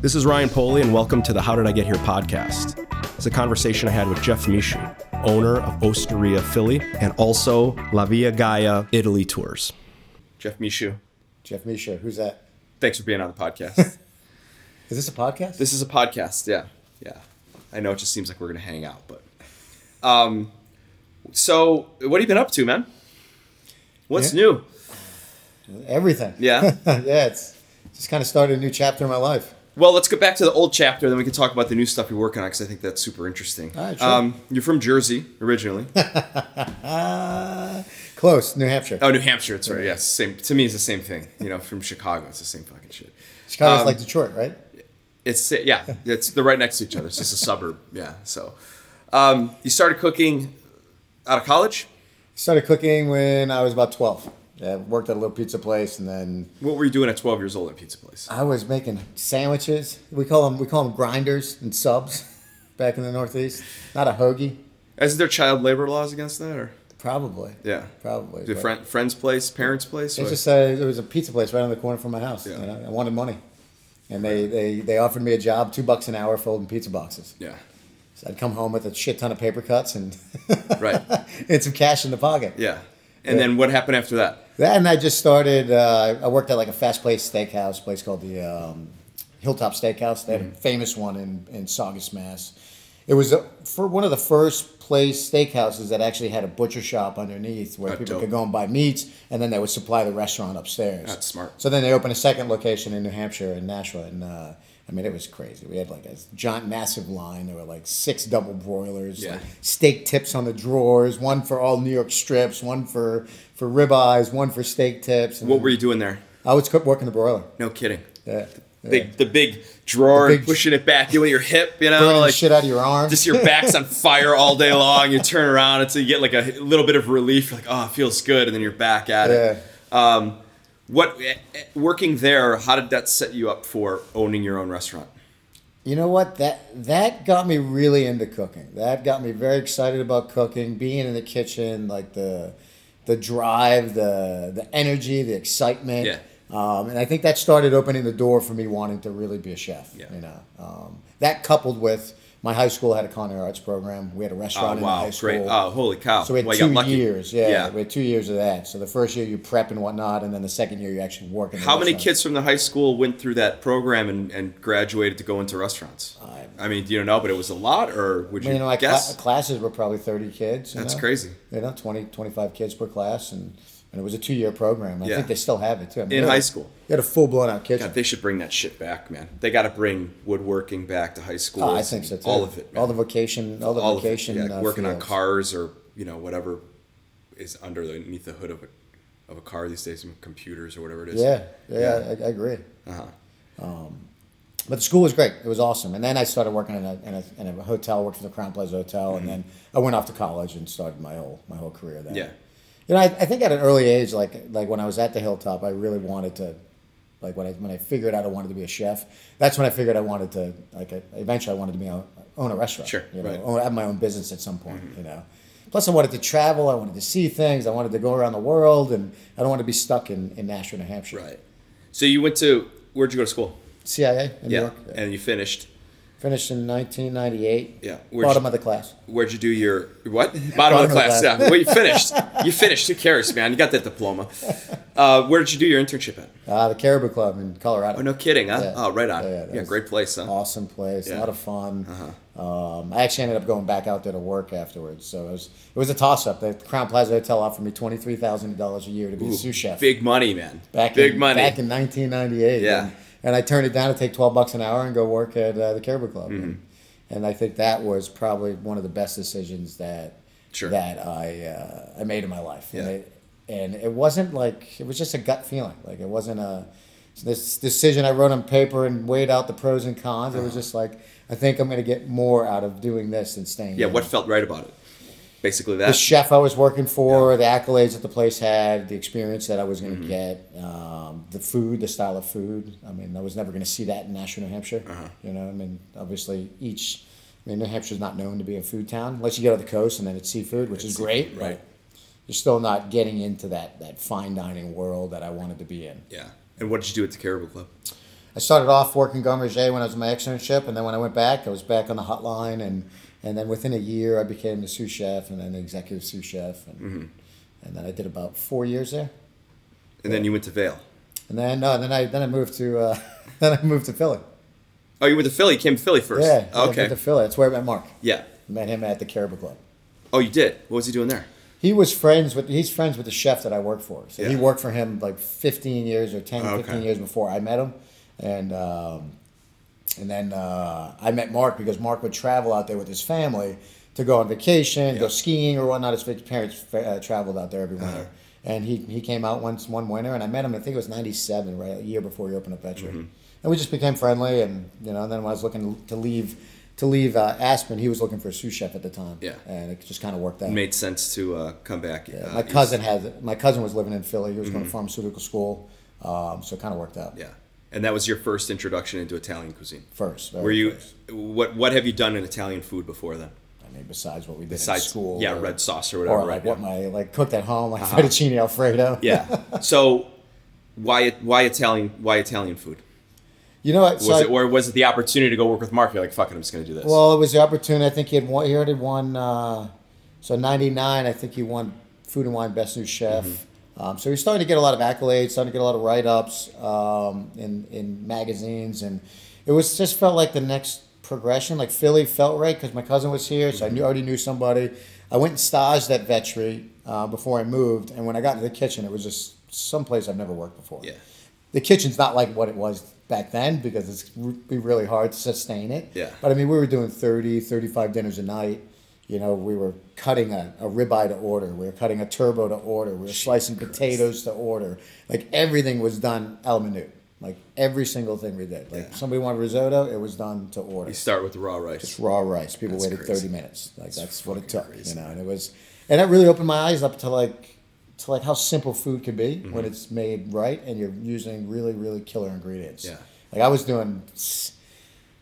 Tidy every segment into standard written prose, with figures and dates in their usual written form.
This is Ryan Poley, and welcome to the How Did I Get Here podcast. It's a conversation I had with Jeff Michaud, owner of Osteria Philly, and also La Via Gaia Italy tours. Jeff Michaud. Jeff Michaud, who's that? Thanks for being on the podcast. Is this a podcast? This is a podcast, yeah. I know it just seems like we're going to hang out, but... So, what have you been up to, man? What's new? Everything. Yeah? Yeah, it's just kind of started a new chapter in my life. Well, let's go back to the old chapter, then we can talk about the new stuff you're working on, because I think that's super interesting. All right, sure. You're from Jersey, originally. Close, New Hampshire. Oh, New Hampshire, that's right. Yes, same. To me, it's the same thing. You know, from Chicago, it's the same fucking shit. Chicago's like Detroit, right? They're right next to each other. It's just a suburb. Yeah. So, you started cooking out of college? Started cooking when I was about 12. Yeah, worked at a little pizza place, and then... What were you doing at 12 years old at a pizza place? I was making sandwiches. We call them grinders and subs back in the Northeast. Not a hoagie. Isn't there child labor laws against that? Or? Probably. Yeah. Probably. Is it friend's place, parents' place? It's just it was a pizza place right on the corner from my house. Yeah. You know? I wanted money. And they offered me a job, $2 an hour folding pizza boxes. Yeah. So I'd come home with a shit ton of paper cuts and right. and some cash in the pocket. Yeah. And then what happened after that? Then I just started, I worked at like a fast-paced steakhouse, place called the Hilltop Steakhouse. They had a famous one in Saugus, Mass. It was for one of the first place steakhouses that actually had a butcher shop underneath where people could go and buy meats, and then they would supply the restaurant upstairs. That's smart. So then they opened a second location in New Hampshire, in Nashua, and I mean, it was crazy. We had like a giant, massive line. There were like 6 double broilers, like steak tips on the drawers, one for all New York strips, one for ribeyes, one for steak tips. What were you doing there? I was working the broiler. No kidding. Yeah. The big drawer, pushing it back, doing your hip, you know, burning like the shit out of your arm. Just your back's on fire all day long. You turn around until you get like a little bit of relief. You're like, oh, it feels good, and then you're back at it. Working there, how did that set you up for owning your own restaurant? You know what? That got me really into cooking. That got me very excited about cooking, being in the kitchen, like the drive, the energy, the excitement. Yeah. And I think that started opening the door for me wanting to really be a chef. Yeah. You know, that coupled with my high school had a culinary arts program. We had a restaurant in the high school. Great. Oh, holy cow. So we had 2 years. Yeah, we had 2 years of that. So the first year you prep and whatnot, and then the second year you actually work in the How many restaurant. kids from the high school went through that program and graduated to go into restaurants? I mean, do you know, but it was a lot, or would you guess? Classes were probably 30 kids. That's crazy. 20, 25 kids per class, and it was a 2-year program. I think they still have it, too. I mean, in high school. You had a full-blown-out kitchen. God, they should bring that shit back, man. They got to bring woodworking back to high school. I think so, too. All of it, man. All the vocation. Working on cars or, whatever is underneath the hood of a car these days, computers or whatever it is. Yeah, I agree. But the school was great. It was awesome. And then I started working in a hotel, worked for the Crown Plaza Hotel, and then I went off to college and started my whole career there. Yeah. You know, I think at an early age, like when I was at the Hilltop, I really wanted to, like when I figured out I wanted to be a chef, that's when I figured I wanted to, eventually I wanted to own a restaurant. Sure, have my own business at some point, you know. Plus I wanted to travel, I wanted to see things, I wanted to go around the world, and I don't want to be stuck in Nashua, New Hampshire. Right. So where'd you go to school? CIA in New York. And you finished? Finished in 1998. Yeah. Bottom of the class. Where'd you do your what? Bottom of the class. Yeah. Well, you finished. You finished. Who cares, man? You got that diploma. Where did you do your internship at? The Caribou Club in Colorado. Oh, no kidding, huh? Yeah. Oh, right on. Yeah, great place, huh? Awesome place. A lot of fun. I actually ended up going back out there to work afterwards. So it was a toss-up. The Crown Plaza Hotel offered me $23,000 a year to be a sous chef. Big money, man. Back in 1998. Yeah. And I turned it down to take $12 an hour and go work at the Caribou Club. And I think that was probably one of the best decisions that I made in my life. Yeah. And it wasn't like, it was just a gut feeling. Like it wasn't this decision I wrote on paper and weighed out the pros and cons. It was just like, I think I'm going to get more out of doing this than staying Yeah, in. What felt right about it? Basically that? The chef I was working for, the accolades that the place had, the experience that I was going to get, the food, the style of food. I mean, I was never going to see that in Nashua, New Hampshire. You know, I mean, obviously New Hampshire's not known to be a food town, unless you go to the coast and then it's seafood, which is great. Right. You're still not getting into that fine dining world that I wanted to be in. Yeah. And what did you do at the Caribou Club? I started off working Garde Manger when I was in my externship, and then when I went back, I was back on the hotline, and then within a year, I became the sous chef, and then the executive sous chef, and then I did about 4 years there. And then you went to Vail. And then I moved to Philly. Oh, you went to Philly. You came to Philly first. Yeah. Okay. I went to Philly. That's where I met Mark. Yeah. Met him at the Caribou Club. Oh, you did? What was he doing there? He's friends with the chef that I work for. So Yeah. he worked for him like 15 years or 10, Okay. 15 years before I met him. And then I met Mark because Mark would travel out there with his family to go on vacation, go skiing or whatnot. His parents traveled out there every winter. And he came out one winter, and I met him, I think it was 97, right, a year before he opened up Vetri. And we just became friendly, and and then when I was looking to leave Aspen, he was looking for a sous chef at the time. Yeah. And it just kind of worked out. It made sense to come back. Yeah. My cousin was living in Philly. He was going to pharmaceutical school, so it kind of worked out. Yeah. And that was your first introduction into Italian cuisine. First. First. What have you done in Italian food before then? I mean, besides what we did in school. Yeah, red sauce or whatever. Or like what my cooked at home, like fettuccine Alfredo. Yeah. So why Italian food? You know what? Or was it the opportunity to go work with Mark? You're like, fuck it, I'm just going to do this. Well, it was the opportunity. I think he already won. So '99, I think he won Food and Wine Best New Chef. So he started to get a lot of accolades, started to get a lot of write-ups in magazines, and it was just felt like the next progression. Like Philly felt right because my cousin was here, so I already knew somebody. I went and staged at Vetri before I moved, and when I got into the kitchen, it was just someplace I've never worked before. Yeah. The kitchen's not like what it was back then because it's be really hard to sustain it. Yeah. But I mean, we were doing 30, 35 dinners a night. You know, we were cutting a ribeye to order. We were cutting a turbo to order. We were slicing potatoes to order. Like everything was done a la minute. Like every single thing we did. Like somebody wanted risotto, it was done to order. You start with raw rice. Just raw rice. People That's waited crazy. 30 minutes. Like that's what it took. Crazy. You know, and that really opened my eyes up to how simple food can be when it's made right and you're using really, really killer ingredients. Yeah. Like I was doing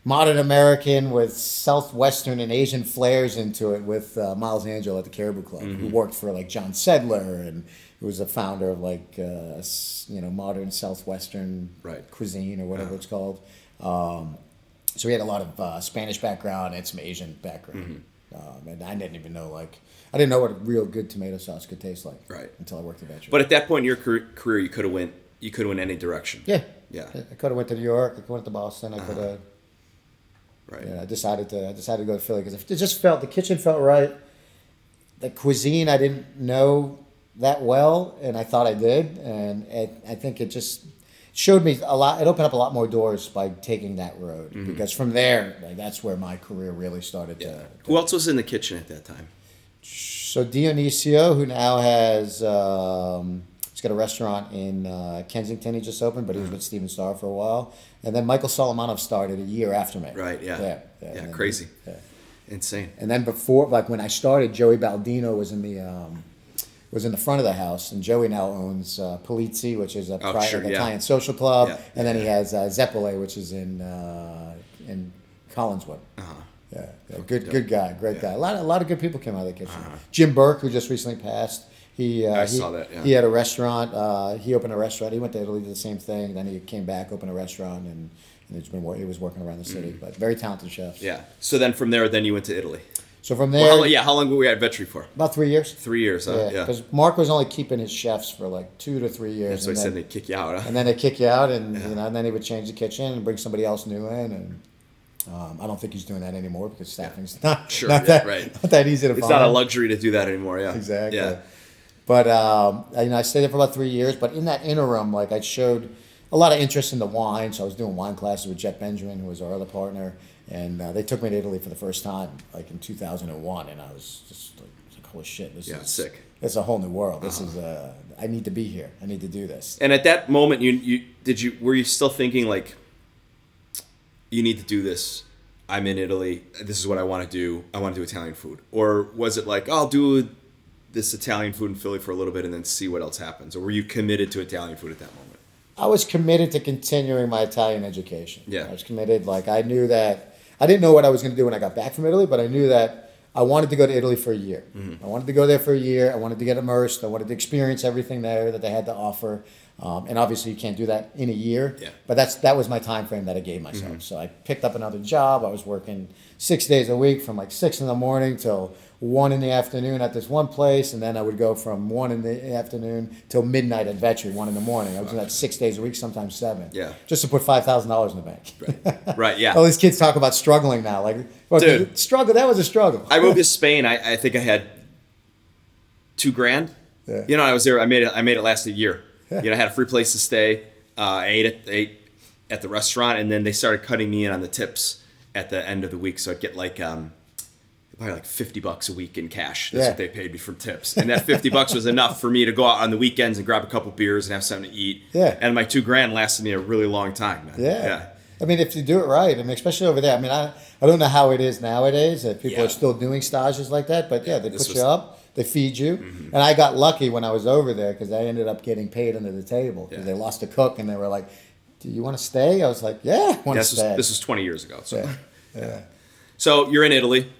modern American with Southwestern and Asian flares into it with Miles Angel at the Caribou Club, who worked for like John Sedler and who was the founder of like modern Southwestern cuisine or whatever it's called. So we had a lot of Spanish background and some Asian background, and I didn't even know I didn't know what a real good tomato sauce could taste like until I worked at Vetri. But at that point in your career, you could have went any direction. Yeah. Yeah. I could have went to New York. I could have went to Boston. I could have. Right. Yeah, I decided to go to Philly because it just the kitchen felt right. The cuisine I didn't know that well, and I thought I did, and I think it just showed me a lot. It opened up a lot more doors by taking that road because from there, that's where my career really started. Who else was in the kitchen at that time? So Dionisio, who now has he's got a restaurant in Kensington. He just opened, but he was with Steven Starr for a while. And then Michael Solomonov started a year after me. Right. Yeah. Yeah. Crazy. Yeah. Insane. And then before, when I started, Joey Baldino was in the front of the house, and Joey now owns Polizzi, which is Italian social club, and then he has Zeppole, which is in Collinswood. Yeah, good guy, great guy. A lot of good people came out of the kitchen. Jim Burke, who just recently passed, I saw that. Yeah. He had a restaurant. He opened a restaurant. He went to Italy, did the same thing. Then he came back, opened a restaurant, and he was working around the city. But very talented chefs. Yeah. So then from there, you went to Italy. So from there, how long were we at Vetri for? About 3 years. 3 years, huh? Yeah. Because Mark was only keeping his chefs for like 2 to 3 years. So he said they'd kick you out, huh? And then they'd kick you out, and and then he would change the kitchen and bring somebody else new in. And I don't think he's doing that anymore because staffing's not that easy to find. It's not a luxury to do that anymore. Yeah. Exactly. Yeah. But I stayed there for about 3 years. But in that interim, I showed a lot of interest in the wine. So I was doing wine classes with Jeff Benjamin, who was our other partner, and they took me to Italy for the first time, in 2001, and I was just like holy shit, this is sick. It's a whole new world. This is I need to be here. I need to do this. And at that moment, were you still thinking you need to do this? I'm in Italy. This is what I want to do. I want to do Italian food. Or was it I'll do this Italian food in Philly for a little bit and then see what else happens? Or were you committed to Italian food at that moment? I was committed to continuing my Italian education. Yeah. I was committed. I knew that I didn't know what I was going to do when I got back from Italy, but I knew that I wanted to go to Italy for a year. I wanted to go there for a year. I wanted to get immersed. I wanted to experience everything there that they had to offer. And obviously you can't do that in a year. Yeah. But that was my time frame that I gave myself. So I picked up another job. I was working 6 days a week from like 6 in the morning till 1 in the afternoon at this one place, and then I would go from 1 in the afternoon till midnight at Vetri, 1 in the morning. I was doing that 6 days a week, sometimes 7. Yeah. Just to put $5,000 in the bank. Right. Yeah. All these kids talk about struggling now. Like, well, Dude, struggle. That was a struggle. I moved to Spain. I think I had $2,000. Yeah. You know, I was there. I made it last a year. You know, I had a free place to stay. I ate at the restaurant, and then they started cutting me in on the tips at the end of the week. So I'd get like probably like $50 a week in cash. That's what they paid me from tips, and that $50 was enough for me to go out on the weekends and grab a couple beers and have something to eat. Yeah. And my $2,000 lasted me a really long time, man. Yeah. I mean, if you do it right, I mean, especially over there. I mean, I don't know how it is nowadays if people are still doing stages like that, but they put you up. They feed you. And I got lucky when I was over there because I ended up getting paid under the table because they lost a cook and they were like, do you want to stay? I was like, yeah, I want to stay. This was 20 years ago. So. Yeah. So you're in Italy.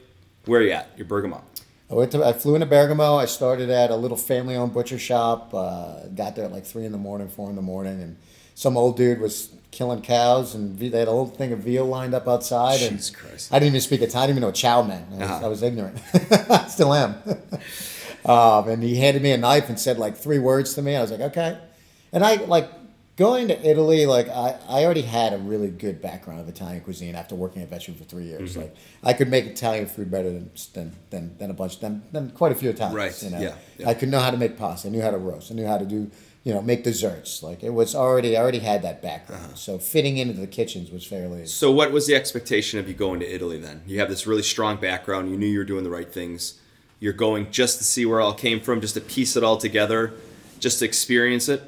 Where are you at? You're Bergamo. I flew into Bergamo. I started at a little family-owned butcher shop. Got there at like 3 in the morning, 4 in the morning, and some old dude was killing cows, and they had a whole thing of veal lined up outside. Jesus Christ. I didn't even speak Italian. I didn't even know what chow meant. I was ignorant. I still am. And he handed me a knife and said like 3 words to me. I was like, okay. And I like going to Italy. Like I already had a really good background of Italian cuisine after working at Vetri for 3 years. Like I could make Italian food better than quite a few Italians. Right. You know? Yeah. I could know how to make pasta. I knew how to roast. I knew how to do. Make desserts. Like it was I already had that background. So fitting into the kitchens was fairly. So what was the expectation of you going to Italy then? You have this really strong background. You knew you were doing the right things. You're going just to see where it all came from, just to piece it all together, just to experience it?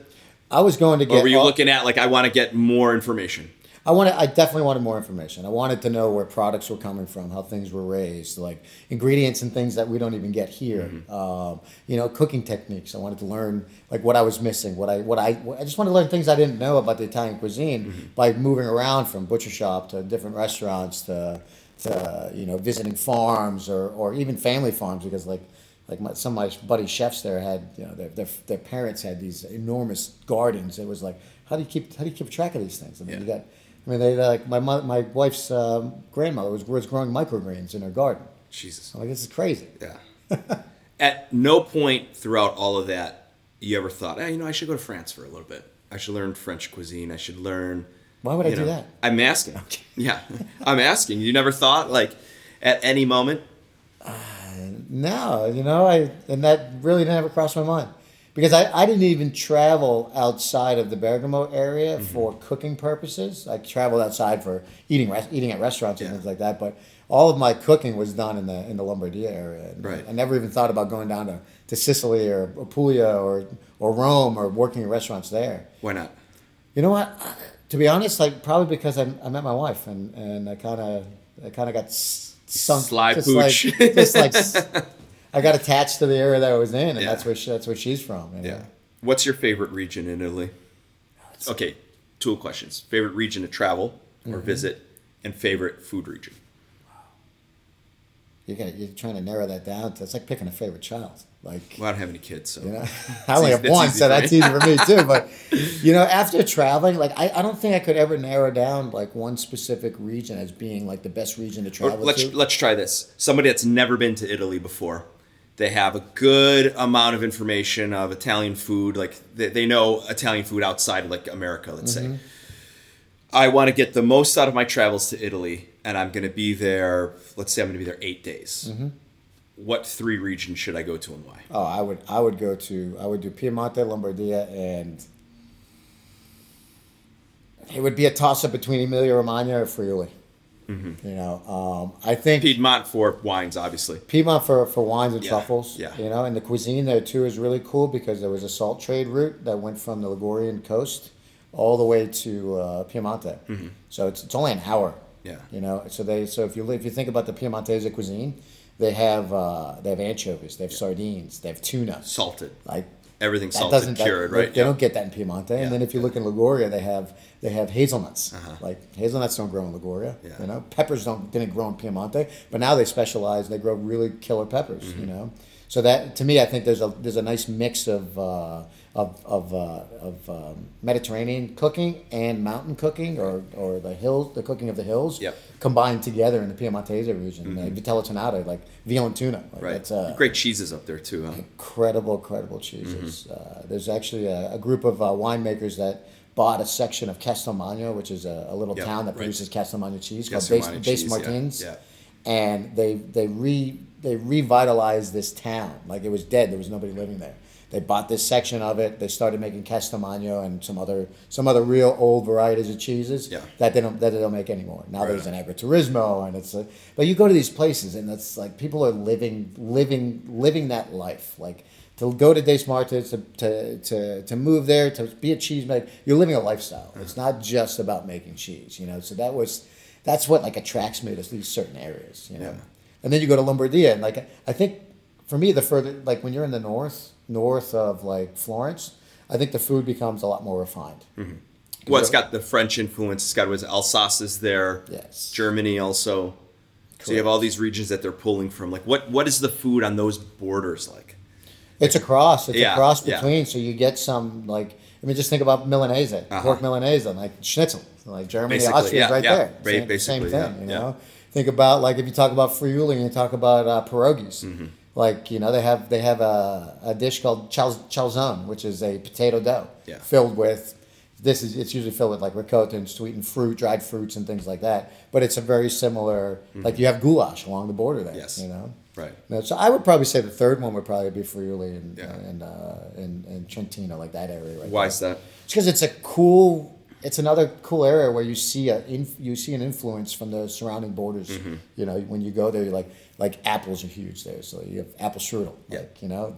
I was going to get. Or were you looking at like, I want to get more information? I definitely wanted more information. I wanted to know where products were coming from, how things were raised, like ingredients and things that we don't even get here. Cooking techniques. I wanted to learn like what I was missing. I just wanted to learn things I didn't know about the Italian cuisine by moving around from butcher shop to different restaurants to visiting farms or even family farms because some of my buddy chefs there had their parents had these enormous gardens. It was like how do you keep track of these things? I mean they like my wife's grandmother was growing microgreens in her garden. Jesus. I'm like, this is crazy. Yeah. At no point throughout all of that, you ever thought, I should go to France for a little bit. I should learn French cuisine. I should learn. Why would I do that? I'm asking. Yeah. I'm asking. You never thought, like, at any moment? No, and that really never crossed my mind. Because I didn't even travel outside of the Bergamo area for cooking purposes. I traveled outside for eating at restaurants and things like that. But all of my cooking was done in the Lombardia area. Right. I never even thought about going down to Sicily or Puglia or Rome or working in restaurants there. Why not? You know what? To be honest, like probably because I met my wife and I kind of got sunk. Sly pooch. I got attached to the area that I was in, and that's where she's from. Yeah. What's your favorite region in Italy? Okay, 2 questions. Favorite region to travel or visit, and favorite food region. You're trying to narrow that down. It's like picking a favorite child. Like, well, I don't have any kids, so I only have one, so that's easy for me too. But after traveling, like I don't think I could ever narrow down like one specific region as being like the best region to travel to. Let's try this. Somebody that's never been to Italy before. They have a good amount of information of Italian food. Like they know Italian food outside of like America, let's say. I want to get the most out of my travels to Italy, and I'm going to be there. Let's say I'm going to be there 8 days. What 3 regions should I go to and why? Oh, I would do Piemonte, Lombardia, and it would be a toss up between Emilia Romagna or Friuli. I think Piedmont for wines, obviously. Piedmont for wines and truffles. Yeah. And the cuisine there too is really cool because there was a salt trade route that went from the Ligurian coast all the way to Piemonte. So it's only an hour. Yeah. So if you think about the Piemontese cuisine, they have anchovies, they have sardines, they have tuna, salted, like everything salted, cured, right? They don't get that in Piemonte. And then if you look in Liguria, they have hazelnuts. Like hazelnuts don't grow in Liguria. Peppers didn't grow in Piemonte, but now they specialize. They grow really killer peppers. So that to me, I think there's a nice mix of Mediterranean cooking and mountain cooking, or the cooking of the hills, yep. combined together in the Piemontese region. Vitello Tonnato, like veal and tuna. Like right. That's, great cheeses up there too. Huh? Incredible cheeses. There's actually a group of winemakers that bought a section of Castelmagno, which is a little town that produces Castelmagno cheese called Base Martins. Yeah. And they revitalized this town. Like it was dead. There was nobody living there. They bought this section of it. They started making Castelmagno and some other real old varieties of cheeses that they don't make anymore. Now there's an agriturismo, and it's but you go to these places and it's like people are living that life. Like to go to Des Martins, to move there, to be a cheesemaker, you're living a lifestyle. It's not just about making cheese, you know. So that's what like attracts me to these certain areas, you know. Yeah. And then you go to Lombardia, and like I think for me, the further, like when you're in the north of like Florence, I think the food becomes a lot more refined. Mm-hmm. Well, it's got the French influence. It's got Alsace is there. Yes. Germany also. Correct. So you have all these regions that they're pulling from. Like what is the food on those borders like? It's a cross. It's a cross between. Yeah. So you get some like, I mean, just think about Milanese, pork Milanese, like schnitzel, like Germany, basically, Austria is right there. Same thing, you know. Think about like if you talk about friuli and you talk about pierogies. Mm-hmm. Like, you know, they have a dish called calzone, which is a potato dough filled with it's usually filled with like ricotta and sweetened fruit, dried fruits and things like that. But it's a very similar like you have goulash along the border there. Yes. You know? Right. So I would probably say the third one would probably be Friuli and Trentino, like that area right Why is that? It's because it's another cool area where you see an influence from the surrounding borders. Mm-hmm. You know, when you go there, you're like apples are huge there. So you have apple strudel. Yeah. Like, you know,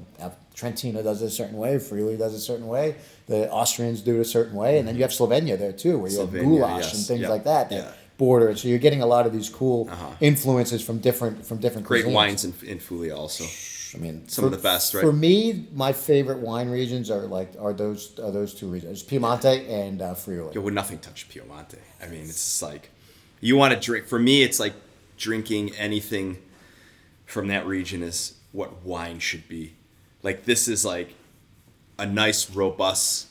Trentino does it a certain way. Friuli does it a certain way. The Austrians do it a certain way. And then you have Slovenia there too, where you have goulash and things like that border. So you're getting a lot of these cool influences from different Great cuisines. Wines in Puglia also. I mean, some of the best, right? For me, my favorite wine regions are those two regions, Piemonte and Friuli. Yeah, would nothing touch Piemonte. I mean, it's just like you want to drink. For me, it's like drinking anything from that region is what wine should be. Like this is like a nice, robust,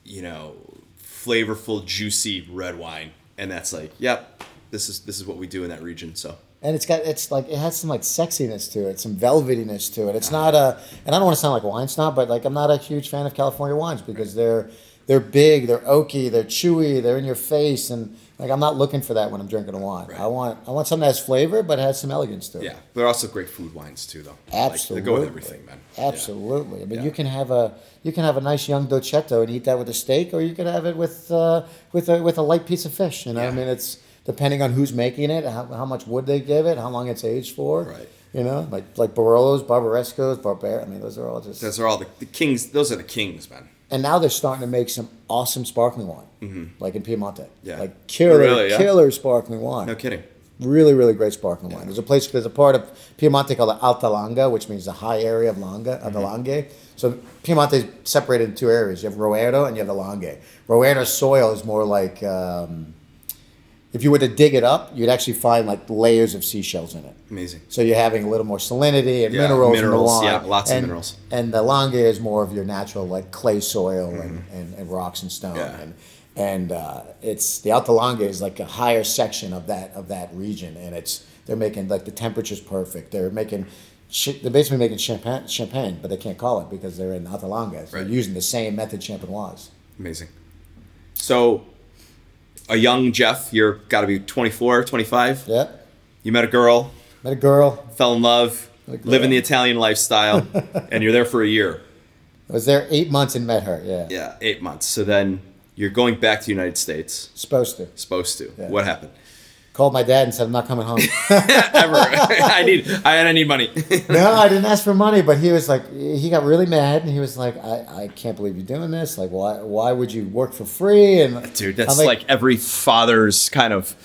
you know, flavorful, juicy red wine, and that's like, yep, this is what we do in that region. So. And it has some like sexiness to it, some velvetyness to it. It's not and I don't want to sound like a wine snob, but like I'm not a huge fan of California wines because they're big, they're oaky, they're chewy, they're in your face, and like I'm not looking for that when I'm drinking a wine. Right. I want something that has flavor but has some elegance to it. Yeah, they're also great food wines too, though. Absolutely, like, they go with everything, man. Absolutely. Yeah. I mean, you can have a nice young dolcetto and eat that with a steak, or you could have it with a light piece of fish. You know, I mean, it's depending on who's making it, how much wood they give it, how long it's aged for. Right. You know, like Barolos, Barbarescos, Barbera. I mean, those are all the kings. Those are the kings, man. And now they're starting to make some awesome sparkling wine, like in Piemonte. Yeah. Like killer sparkling wine. No kidding. Really, really great sparkling wine. There's a part of Piemonte called the Alta Langa, which means the high area of the Langhe. So Piemonte is separated in two areas. You have Roero and you have the Langhe. Roero's soil is more like, if you were to dig it up, you'd actually find like layers of seashells in it. Amazing. So you're having a little more salinity and minerals in the wine. Yeah, lots of minerals. And the Langhe is more of your natural like clay soil and rocks and stone. Yeah. And it's the Alta Langhe is like a higher section of that region, and they're making like the temperature's perfect. They're basically making champagne, but they can't call it because they're in Alta Langhe. So they're using the same method champenoise. Amazing. So, a young Jeff, you're got to be 24, 25. Yeah. You met a girl. Fell in love. Living the Italian lifestyle, and you're there for a year. I was there 8 months and met her. Yeah. Yeah, 8 months. So then you're going back to the United States. Supposed to. Yeah. What happened? Called my dad and said, I'm not coming home. Ever. I need money. No, I didn't ask for money, but he was like, he got really mad, and he was like, I can't believe you're doing this. Like, why would you work for free? And dude, that's like every father's kind of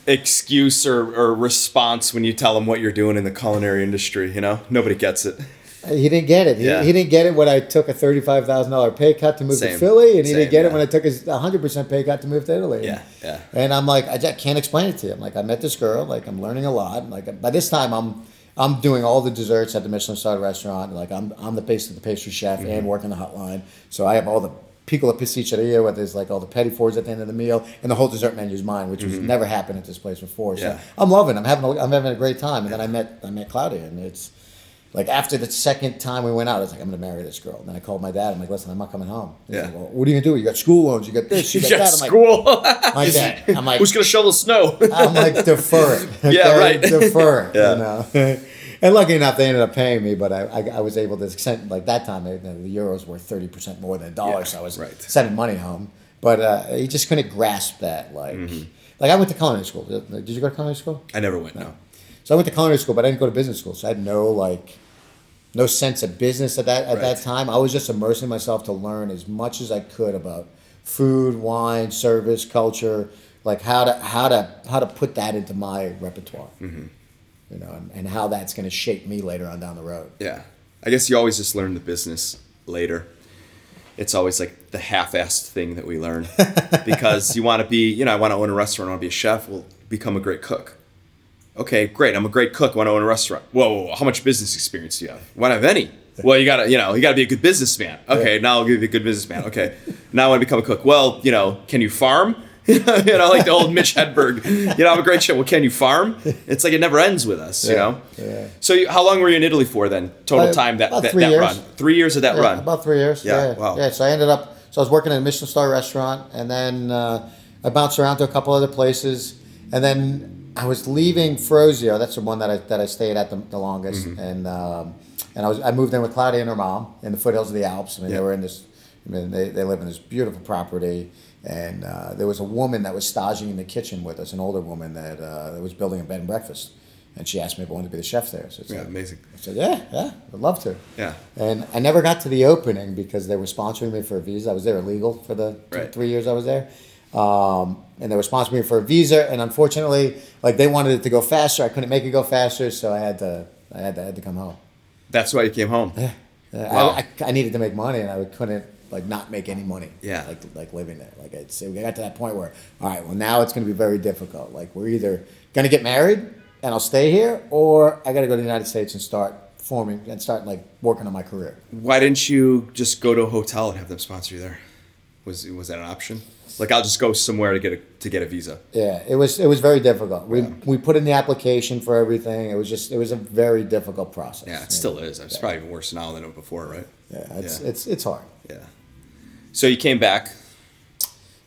excuse or response when you tell them what you're doing in the culinary industry. You know, nobody gets it. He didn't get it. He didn't get it when I took a $35,000 pay cut to move to Philly, and he didn't get it when I took a 100% pay cut to move to Italy. Yeah. And I'm like, I can't explain it to you. I'm like, I met this girl. Like, I'm learning a lot. Like, by this time, I'm doing all the desserts at the Michelin-starred restaurant. Like I'm the pastry chef and working the hotline. So I have all the piccola pasticceria, where there's like all the petit fours at the end of the meal, and the whole dessert menu is mine, which was never happened at this place before. So I'm loving it. I'm having a great time. And then I met Claudia, and it's like after the second time we went out, I was like, I'm going to marry this girl. And then I called my dad. I'm like, listen, I'm not coming home. He's like, well, what are you going to do? You got school loans. You got this. You got that. I'm school. I'm like, who's going to shovel the snow? I'm like, defer it. Okay? Yeah, right. Defer it. You know. And lucky enough, they ended up paying me, but I was able to send, like that time, the euros were 30% more than $1, so I was sending money home. But he just couldn't grasp that. Like I went to culinary school. Did you go to culinary school? I never went, no. So I went to culinary school, but I didn't go to business school, so I had no sense of business at that time. I was just immersing myself to learn as much as I could about food, wine, service, culture, like how to put that into my repertoire. You know, and how that's going to shape me later on down the road. Yeah. I guess you always just learn the business later. It's always like the half-assed thing that we learn because you want to be, I want to own a restaurant, I want to be a chef, well, become a great cook. Okay, great. I'm a great cook. I want to own a restaurant. Whoa, how much business experience do you have? Why not have any? Well, you gotta be a good businessman. Okay, now I'll give you a good businessman. Okay, now I want to become a cook. Well, can you farm? Like the old Mitch Hedberg. I'm a great chef. Well, can you farm? It's like it never ends with us. Yeah. So how long were you in Italy for then? Total time that 3 years. Run. 3 years of that run. About 3 years. Yeah. Wow. Yeah. So I ended up. So I was working in a Michelin-star restaurant, and then I bounced around to a couple other places, and then I was leaving Frozio. That's the one that I stayed at the longest, and I moved in with Claudia and her mom in the foothills of the Alps. I mean, they were in this. I mean, they live in this beautiful property, and there was a woman that was staging in the kitchen with us, an older woman that was building a bed and breakfast, and she asked me if I wanted to be the chef there. So amazing. I said, yeah, I'd love to. Yeah. And I never got to the opening because they were sponsoring me for a visa. I was there illegal for the 3 years I was there. And they were sponsoring me for a visa, and unfortunately, like they wanted it to go faster. I couldn't make it go faster, so I had to come home. That's why you came home. Yeah. Wow. I needed to make money, and I couldn't not make any money. Yeah. Like living there. Like we got to that point where, all right, well now it's going to be very difficult. Like we're either going to get married and I'll stay here, or I got to go to the United States and start working on my career. Why didn't you just go to a hotel and have them sponsor you there? Was that an option? Like I'll just go somewhere to get a visa. Yeah, it was very difficult. We put in the application for everything. It was a very difficult process. Yeah, it still is. It's probably even worse now than it was before, right? Yeah, it's hard. Yeah. So you came back.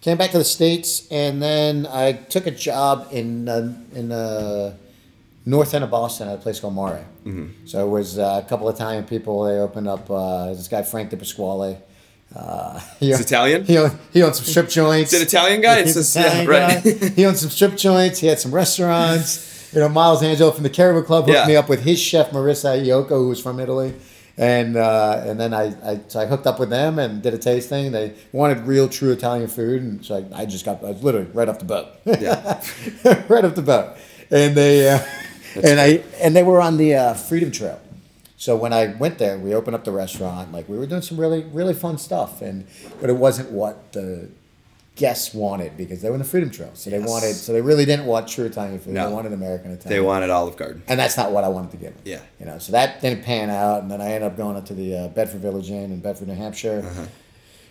Came back to the States, and then I took a job in north end of Boston at a place called Mare. So it was a couple of Italian people. They opened up this guy Frank De Pasquale. He's Italian? He owned some strip joints. It's an Italian guy? He's an Italian guy. He owned some strip joints. He had some restaurants. Miles Angelo from the Caribou Club hooked me up with his chef, Marissa Iocco, who was from Italy. And then I hooked up with them and did a tasting. They wanted real, true Italian food. And so I was literally right off the boat. Yeah. Right off the boat. And they were on the Freedom Trail. So when I went there, we opened up the restaurant. Like we were doing some really, really fun stuff, but it wasn't what the guests wanted because they were in the Freedom Trail. So they really didn't want true Italian food. No. They wanted American Italian. They wanted Olive Garden. And that's not what I wanted to give them. Yeah. So that didn't pan out, and then I ended up going up to the Bedford Village Inn in Bedford, New Hampshire.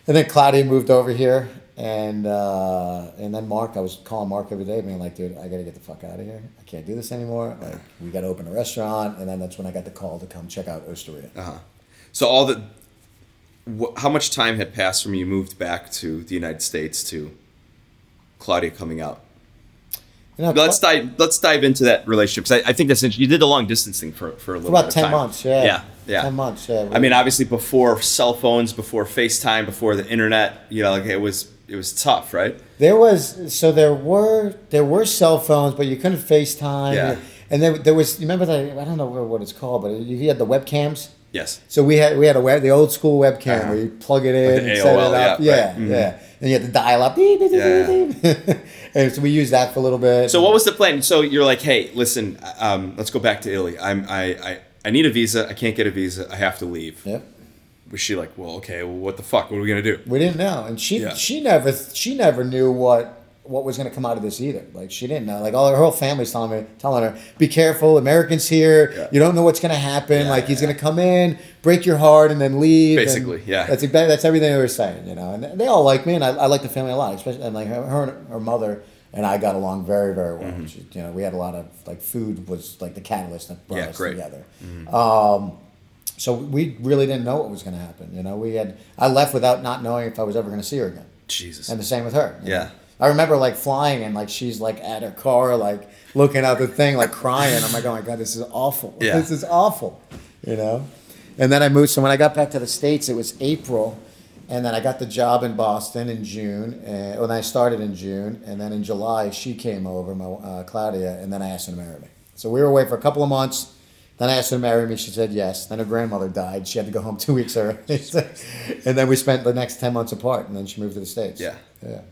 And then Claudia moved over here, and then Mark, I was calling Mark every day, being like, dude, I got to get the fuck out of here. I can't do this anymore. Like, we got to open a restaurant, and then that's when I got the call to come check out Osteria. So how much time had passed from you moved back to the United States to Claudia coming out? Let's dive into that relationship, because I think that's interesting. You did the long distance thing for a little bit about of 10 time. months, yeah. 10 months, yeah. I mean, obviously before cell phones, before FaceTime, before the internet, it was tough, right? There were cell phones, but you couldn't FaceTime. Yeah. And there was, you remember I don't know what it's called, but you had the webcams. Yes. So we had the old school webcam where you plug it in and set it up. Yeah. And you had to dial up. Beep, beep, beep, beep. And so we used that for a little bit. So what was the plan? So you're like, hey, listen, let's go back to Italy. I need a visa. I can't get a visa. I have to leave. Yep. Was she like, well, okay, well, what the fuck? What are we gonna do? We didn't know, and she never knew what what was going to come out of this either. Like she didn't know. Like her whole family's telling her, be careful, Americans here. Yeah. You don't know what's going to happen. Like he's going to come in, break your heart, and then leave. Basically, That's everything they were saying, And they all like me, and I like the family a lot, especially and like her mother and I got along very, very well. Mm-hmm. She, we had a lot of like food was like the catalyst that brought us together. Mm-hmm. So we really didn't know what was going to happen. I left without not knowing if I was ever going to see her again. Jesus. And the same with her. Yeah. Know? I remember like flying and like she's like at her car like looking out the thing like crying. I'm like, oh my God, this is awful. Yeah. This is awful. And then I moved. So when I got back to the States, it was April, and then I got the job in Boston in June. When I started in June, and then in July she came over, my Claudia, and then I asked her to marry me. So we were away for a couple of months. Then I asked her to marry me. She said yes. Then her grandmother died. She had to go home 2 weeks early. And then we spent the next 10 months apart. And then she moved to the States. Yeah.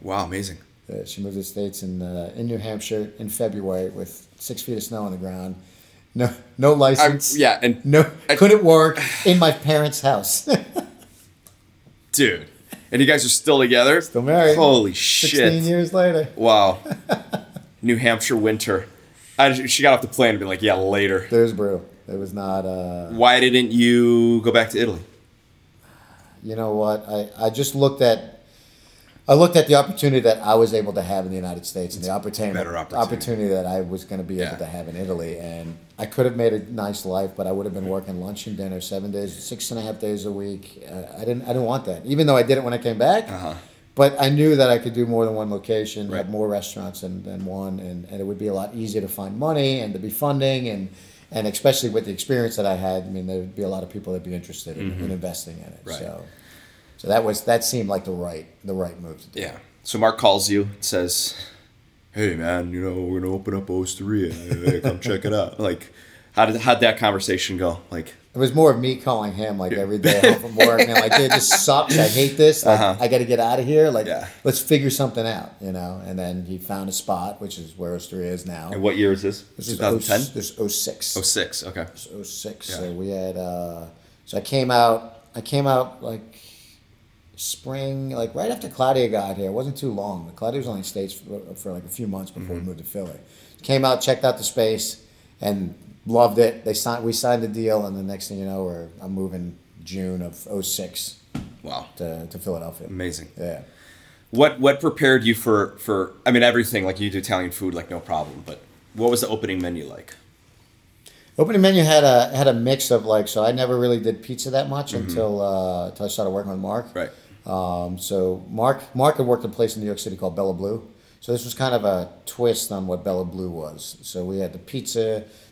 Wow, amazing. She moved to the States in New Hampshire in February with 6 feet of snow on the ground. No license. Couldn't work in my parents' house. Dude. And you guys are still together? Still married. Holy shit. 16 years later. Wow. New Hampshire winter. She got off the plane and be like, yeah, later. It was brutal. It was not... Why didn't you go back to Italy? You know what? I just looked at... I looked at the opportunity that I was able to have in the United States and the opportunity that I was going to be able to have in Italy. And I could have made a nice life, but I would have been working lunch and dinner 7 days, 6.5 days a week. I didn't want that, even though I did it when I came back. Uh-huh. But I knew that I could do more than one location, have more restaurants than one, and it would be a lot easier to find money and to be funding, and especially with the experience that I had, I mean, there would be a lot of people that would be interested in investing in it. Right. So that seemed like the right move to do. Yeah. So Mark calls you and says, "Hey man, we're gonna open up Osteria. Come check it out." Like, how'd that conversation go? Like, it was more of me calling him like every day home from work, and like, dude, this sucks. I hate this. Like, I got to get out of here. Like, let's figure something out, And then he found a spot, which is where Osteria is now. And what year is this? This is 2010. This is 06. 06. Okay. It's 06. Yeah. So we had. So I came out like spring, like right after Claudia got here. It wasn't too long. Claudia was only in the States for like a few months before we moved to Philly. Came out, checked out the space, and loved it. We signed the deal, and the next thing you know, I'm moving June of 06. Wow. To Philadelphia. Amazing. Yeah. What prepared you for I mean, everything, like you do Italian food, like no problem, but what was the opening menu like? Opening menu had a mix of like, so I never really did pizza that much until I started working with Mark. Right. So Mark had worked at a place in New York City called Bella Blue. So this was kind of a twist on what Bella Blue was. So we had the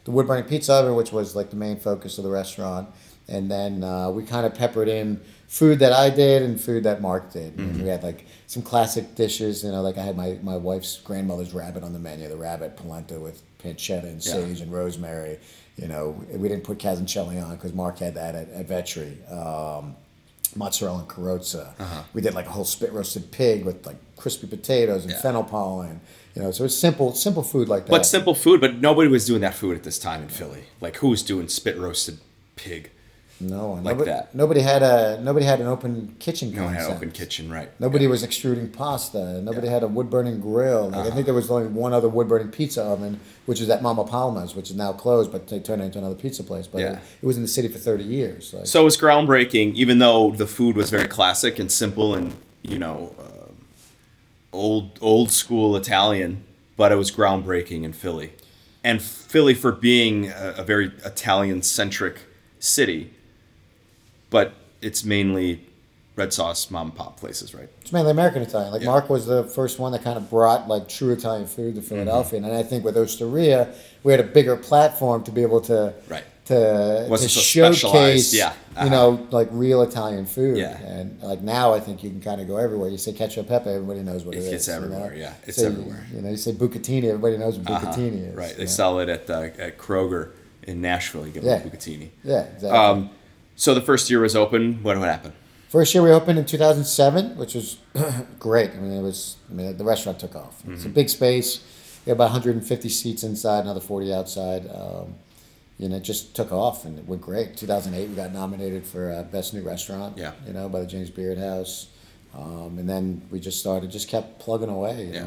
wood-burning pizza oven, which was like the main focus of the restaurant. And then we kind of peppered in food that I did and food that Mark did. Mm-hmm. And we had like some classic dishes, like I had my wife's grandmother's rabbit on the menu, the rabbit polenta with pancetta and sage and rosemary. We didn't put Casancelli on because Mark had that at Vetri. Mozzarella and carrozza. Uh-huh. We did like a whole spit roasted pig with like crispy potatoes and fennel pollen. So it's simple food like that. But simple food, but nobody was doing that food at this time in Philly. Like, who was doing spit roasted pig? No, that. Nobody had an open kitchen. No one had an open kitchen, right? Nobody was extruding pasta. Nobody had a wood burning grill. I think there was only one other wood burning pizza oven, which is at Mama Palma's, which is now closed, but they turned it into another pizza place. But it was in the city for 30 years. So it was groundbreaking, even though the food was very classic and simple and old school Italian, but it was groundbreaking in Philly, and Philly for being a very Italian centric city. But it's mainly red sauce mom and pop places, right? It's mainly American Italian. Like Mark was the first one that kind of brought like true Italian food to Philadelphia, and I think with Osteria, we had a bigger platform to be able to showcase, like real Italian food. Yeah. And like now, I think you can kind of go everywhere. You say cacio e pepe, everybody knows what it is. It's everywhere. Yeah, it's everywhere. You say bucatini, everybody knows what bucatini is. Right. They sell it at Kroger in Nashville. You get bucatini. Yeah, exactly. So the first year was open. What happened? First year we opened in 2007, which was great. The restaurant took off. Mm-hmm. It's a big space. We had about 150 seats inside, another 40 outside. It just took off and it went great. 2008 we got nominated for Best New Restaurant. Yeah. By the James Beard House. And then we just kept plugging away.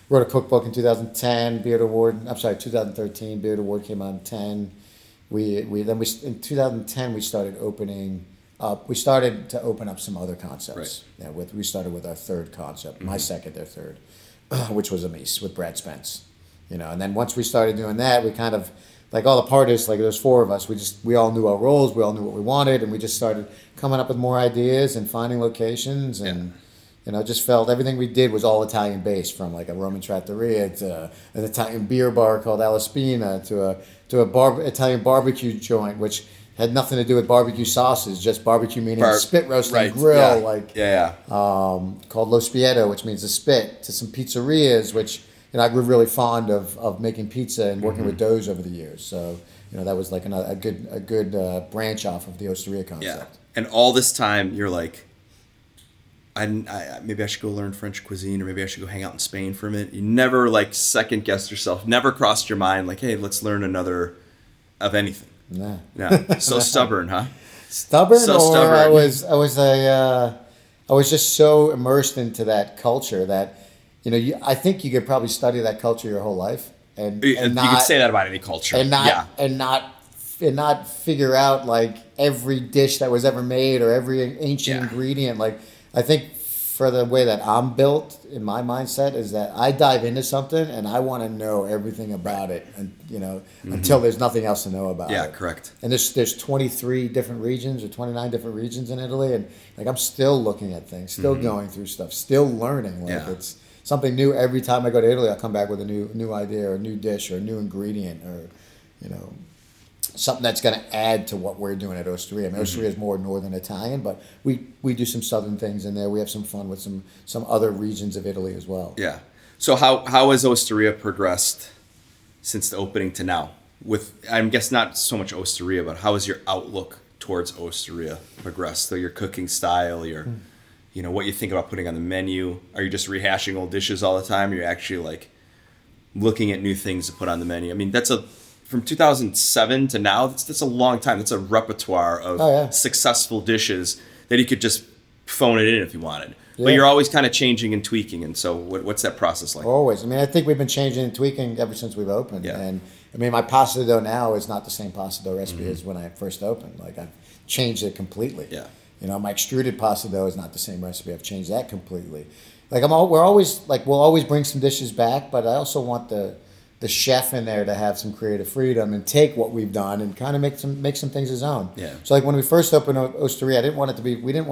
Wrote a cookbook in 2010, Beard Award. I'm sorry, 2013, Beard Award came out in 10. In 2010 we started opening up. We started to open up some other concepts. Right. Yeah, we started with our third concept, my second, their third, which was a Mise with Brad Spence. And then once we started doing that, we kind of, like all the parties, like there's 4 of us, we all knew our roles, we all knew what we wanted, and we just started coming up with more ideas and finding locations, and just felt everything we did was all Italian based, from like a Roman trattoria to an Italian beer bar called Alla Spina to a Italian barbecue joint, which had nothing to do with barbecue sauces, just barbecue meaning spit roast and grill, called Lo Spiedo, which means the spit, to some pizzerias, which I grew really fond of making pizza and working with doughs over the years. So that was like a good branch off of the Osteria concept. Yeah. And all this time you're like, maybe I should go learn French cuisine, or maybe I should go hang out in Spain for a minute. You never like second guessed yourself, never crossed your mind like, hey, let's learn another of anything. No. So stubborn, huh? Stubborn, so stubborn. I was just so immersed into that culture that I think you could probably study that culture your whole life, and you could say that about any culture, and not figure out like every dish that was ever made or every ancient ingredient. Like, I think for the way that I'm built in my mindset is that I dive into something and I want to know everything about it, and until there's nothing else to know about it. Yeah, correct. And there's 23 different regions or 29 different regions in Italy, and like I'm still looking at things, still going through stuff, still learning. Like it's something new every time I go to Italy. I come back with a new idea or a new dish or a new ingredient, or something that's going to add to what we're doing at Osteria. I mean, Osteria is more Northern Italian, but we do some Southern things in there. We have some fun with some other regions of Italy as well. Yeah. So how has Osteria progressed since the opening to now? With, I guess, not so much Osteria, but how has your outlook towards Osteria progressed? So your cooking style, what you think about putting on the menu. Are you just rehashing old dishes all the time? Or are you actually like looking at new things to put on the menu? I mean, from 2007 to now, that's a long time. That's a repertoire of successful dishes that you could just phone it in if you wanted. Yeah. But you're always kind of changing and tweaking. And so what's that process like? Always. I mean, I think we've been changing and tweaking ever since we've opened. Yeah. And I mean, my pasta dough now is not the same pasta dough recipe as when I first opened. Like, I've changed it completely. Yeah. My extruded pasta dough is not the same recipe. I've changed that completely. Like, we'll always bring some dishes back, but I also want the chef in there to have some creative freedom and take what we've done and kind of make some things his own. Yeah. So like when we first opened Osteria, we didn't want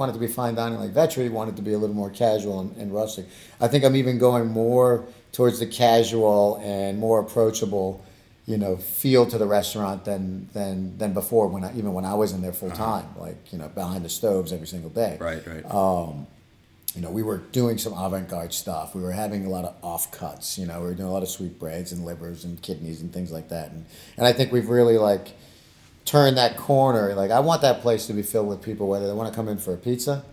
it to be fine dining like Vetri. We wanted it to be a little more casual and rustic. I think I'm even going more towards the casual and more approachable, feel to the restaurant than before when I was in there full time, like behind the stoves every single day. Right. We were doing some avant-garde stuff. We were having a lot of offcuts. We were doing a lot of sweetbreads and livers and kidneys and things like that. And I think we've really like turned that corner. Like, I want that place to be filled with people, whether they want to come in for a pizza,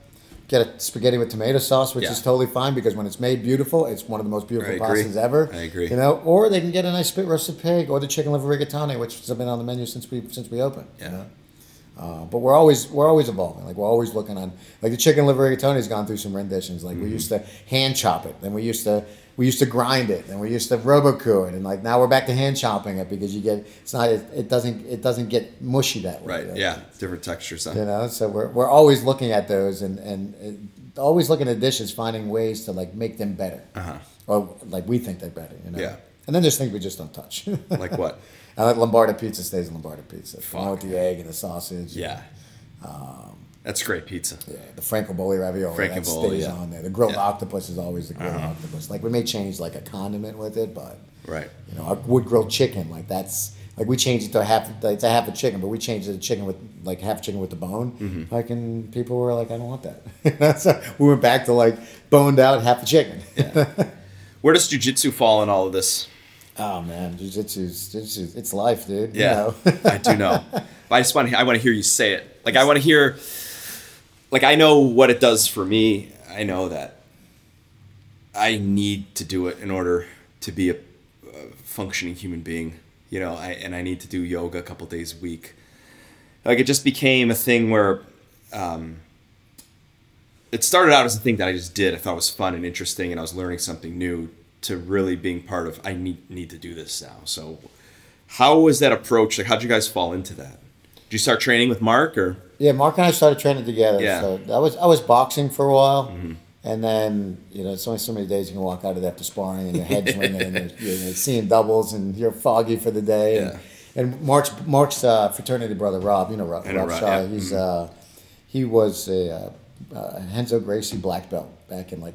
get a spaghetti with tomato sauce, which is totally fine because when it's made beautiful, it's one of the most beautiful pastas ever. I agree. Or they can get a nice spit roasted pig or the chicken liver rigatoni, which has been on the menu since we opened. Yeah. But we're always evolving. Like, we're always looking on. Like, the chicken liver rigatoni has gone through some renditions. Like, we used to hand chop it, then we used to grind it, then we used to roboku it, and like now we're back to hand chopping it because it doesn't get mushy that way. Right. Like, yeah. Different textures. So we're always looking at those and always looking at dishes, finding ways to like make them better. Or like we think they're better. Yeah. And then there's things we just don't touch. Like what? I like Lombardi pizza stays Lombardi pizza. With the egg and the sausage. Yeah. That's great pizza. Yeah, the francobolli ravioli that stays on there. The grilled octopus is always the grilled octopus. Like, we may change like a condiment with it, but our wood grilled chicken, like that's like we changed it to half a chicken, but we changed it to chicken with like half chicken with the bone. Like, and people were like, I don't want that. So we went back to like boned out half a chicken. Where does jiu-jitsu fall in all of this? Oh man, jiu-jitsu, it's life, dude. Yeah, I do know. But I want to hear you say it. Like, I want to hear, like, I know what it does for me. I know that I need to do it in order to be a functioning human being. And I need to do yoga a couple days a week. Like, it just became a thing where it started out as a thing that I just did. I thought it was fun and interesting, and I was learning something new, to really being part of, I need to do this now. So how was that approach? Like, how'd you guys fall into that? Did you start training with Mark, or? Yeah, Mark and I started training together. Yeah. So I was boxing for a while, and then it's only so many days you can walk out of after sparring and your head's ringing and you're seeing doubles and you're foggy for the day. Yeah. And Mark's fraternity brother Rob, Rob Shaw. Yeah. He was a Henzo Gracie black belt back in like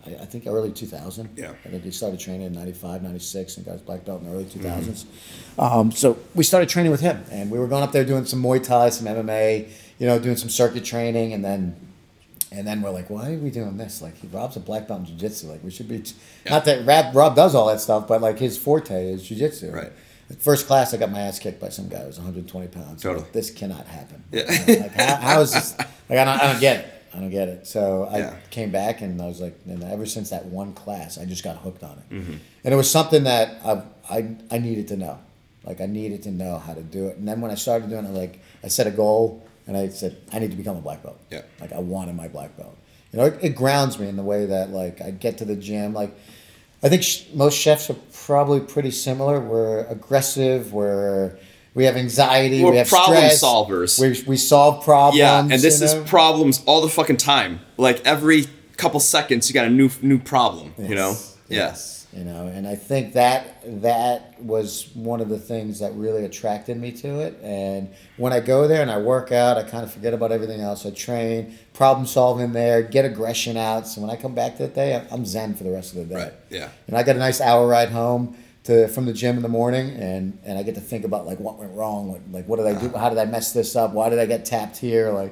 I think early 2000. Yeah. I think he started training in 95, 96 and got his black belt in the early 2000s. So we started training with him, and we were going up there doing some Muay Thai, some MMA, doing some circuit training, and then we're like, why are we doing this? Like, Rob's a black belt in jiu-jitsu. Like, we should be, not that Rob does all that stuff, but like his forte is jiu-jitsu. Right. At first class, I got my ass kicked by some guy who was 120 pounds. Totally. Like, this cannot happen. Yeah. Like, how is this? Like, I don't get it. I don't get it. So I came back, and I was like, and ever since that one class, I just got hooked on it. And it was something that I needed to know. Like, I needed to know how to do it. And then when I started doing it, like, I set a goal, and I said, I need to become a black belt. Yeah. Like, I wanted my black belt. It grounds me in the way that, like, I get to the gym. Like, I think most chefs are probably pretty similar. We're aggressive. We have anxiety. We have problem stress. solvers. We solve problems. Yeah, and this is problems all the fucking time. Like, every couple seconds, you got a new problem. Yes. Yes. And I think that was one of the things that really attracted me to it. And when I go there and I work out, I kind of forget about everything else. I train, problem solving there, get aggression out. So when I come back to the day, I'm zen for the rest of the day. Right. Yeah. And I get a nice hour ride home from the gym in the morning, and I get to think about like what went wrong, what did I do, how did I mess this up, why did I get tapped here,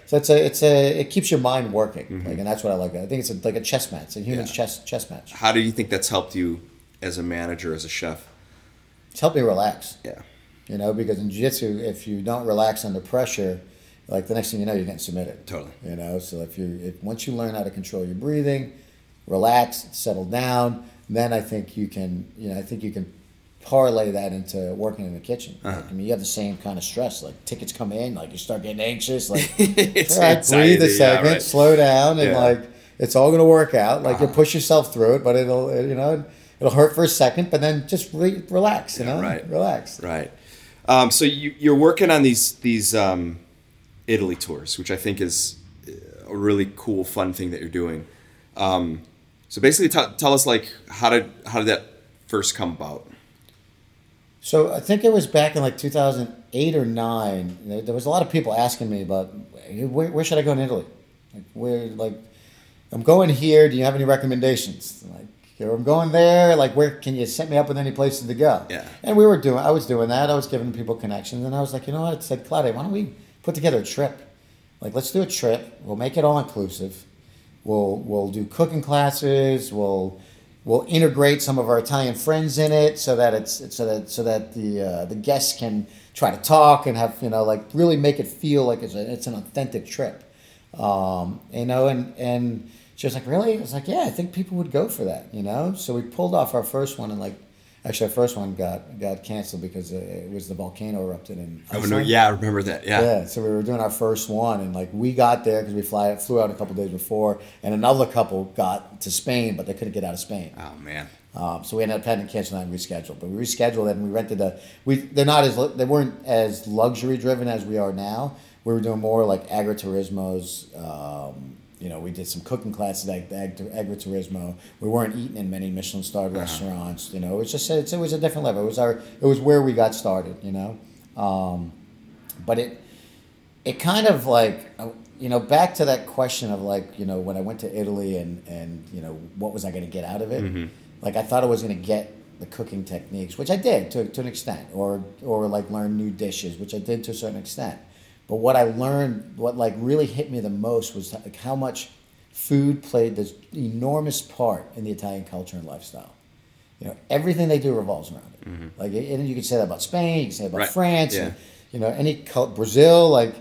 So it keeps your mind working, and that's what I like. I think it's like a chess match, a human chess match. How do you think that's helped you as a manager, as a chef? It's helped me relax. Yeah. Because in jiu-jitsu, if you don't relax under pressure, like the next thing you know, you're getting submitted. Totally. So once you learn how to control your breathing, relax, settle down, then I think you can parlay that into working in the kitchen. Like, you have the same kind of stress. Like, tickets come in, like you start getting anxious. Like, it's breathe a second, slow down, and like it's all gonna work out. Like, you'll push yourself through it, but it'll hurt for a second, but then just relax. Relax. Right. So you're working on these Italy tours, which I think is a really cool, fun thing that you're doing. So basically, tell us, like, how did that first come about? So I think it was back in like 2008 or 9. There was a lot of people asking me about where should I go in Italy? I'm going here. Do you have any recommendations? I'm going there. Like, where can you set me up with any places to go? Yeah. And I was doing that. I was giving people connections, and I was like, you know what? I said, Claudia, why don't we put together a trip? Like, let's do a trip. We'll make it all inclusive. We'll do cooking classes. We'll integrate some of our Italian friends in it so that the guests can try to talk and have really make it feel like it's an authentic trip. And she was like, really? I was like, yeah, I think people would go for that. So we pulled off our first one, and our first one got canceled because it was the volcano erupted in Iceland. Oh, no, yeah, I remember that. Yeah. So we were doing our first one, and we got there because we flew out a couple days before, and another couple got to Spain, but they couldn't get out of Spain. Oh man. So we ended up having to cancel that and reschedule. But we rescheduled it, and we rented they weren't as luxury driven as we are now. We were doing more like agriturismos. We did some cooking classes like agriturismo. We weren't eating in many Michelin-starred restaurants. It was a different level. It was where we got started. But it kind of back to that question of when I went to Italy and what was I going to get out of it? Like, I thought I was going to get the cooking techniques, which I did to an extent, or learn new dishes, which I did to a certain extent. But what I learned, what really hit me the most was how much food played this enormous part in the Italian culture and lifestyle. Everything they do revolves around it. And you can say that about Spain, you can say that about France, yeah. and Brazil.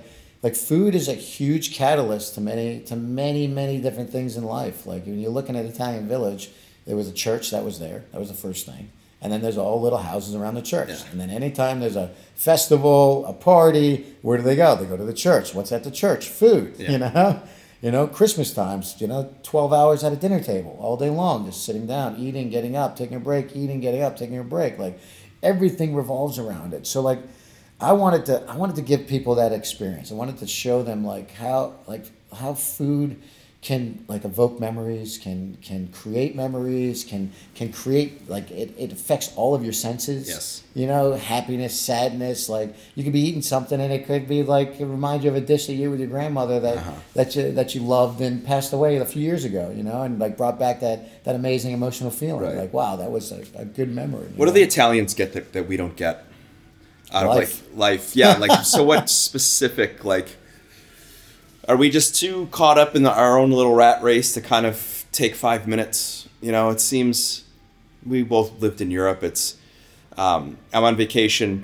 Food is a huge catalyst to many different things in life. Like, when you're looking at Italian Village, there was a church that was there. That was the first thing. And then there's all little houses around the church. Yeah. And then anytime there's a festival, a party, where do? They go to the church. What's at the church? Food, Christmas times, 12 hours at a dinner table all day long, just sitting down, eating, getting up, taking a break, eating, getting up, taking a break. Like everything revolves around it. So like I wanted to give people that experience. I wanted to show them how food can evoke memories, can create memories, can create it affects all of your senses. Yes. Happiness, sadness. Like you could be eating something and it could be it remind you of a dish that you ate with your grandmother that you loved and passed away a few years ago. And brought back that amazing emotional feeling. Right. Like wow, that was a good memory. What do the Italians get that we don't get out of life? Yeah. So what specific are we just too caught up in our own little rat race to kind of take 5 minutes? It seems we both lived in Europe. It's I'm on vacation.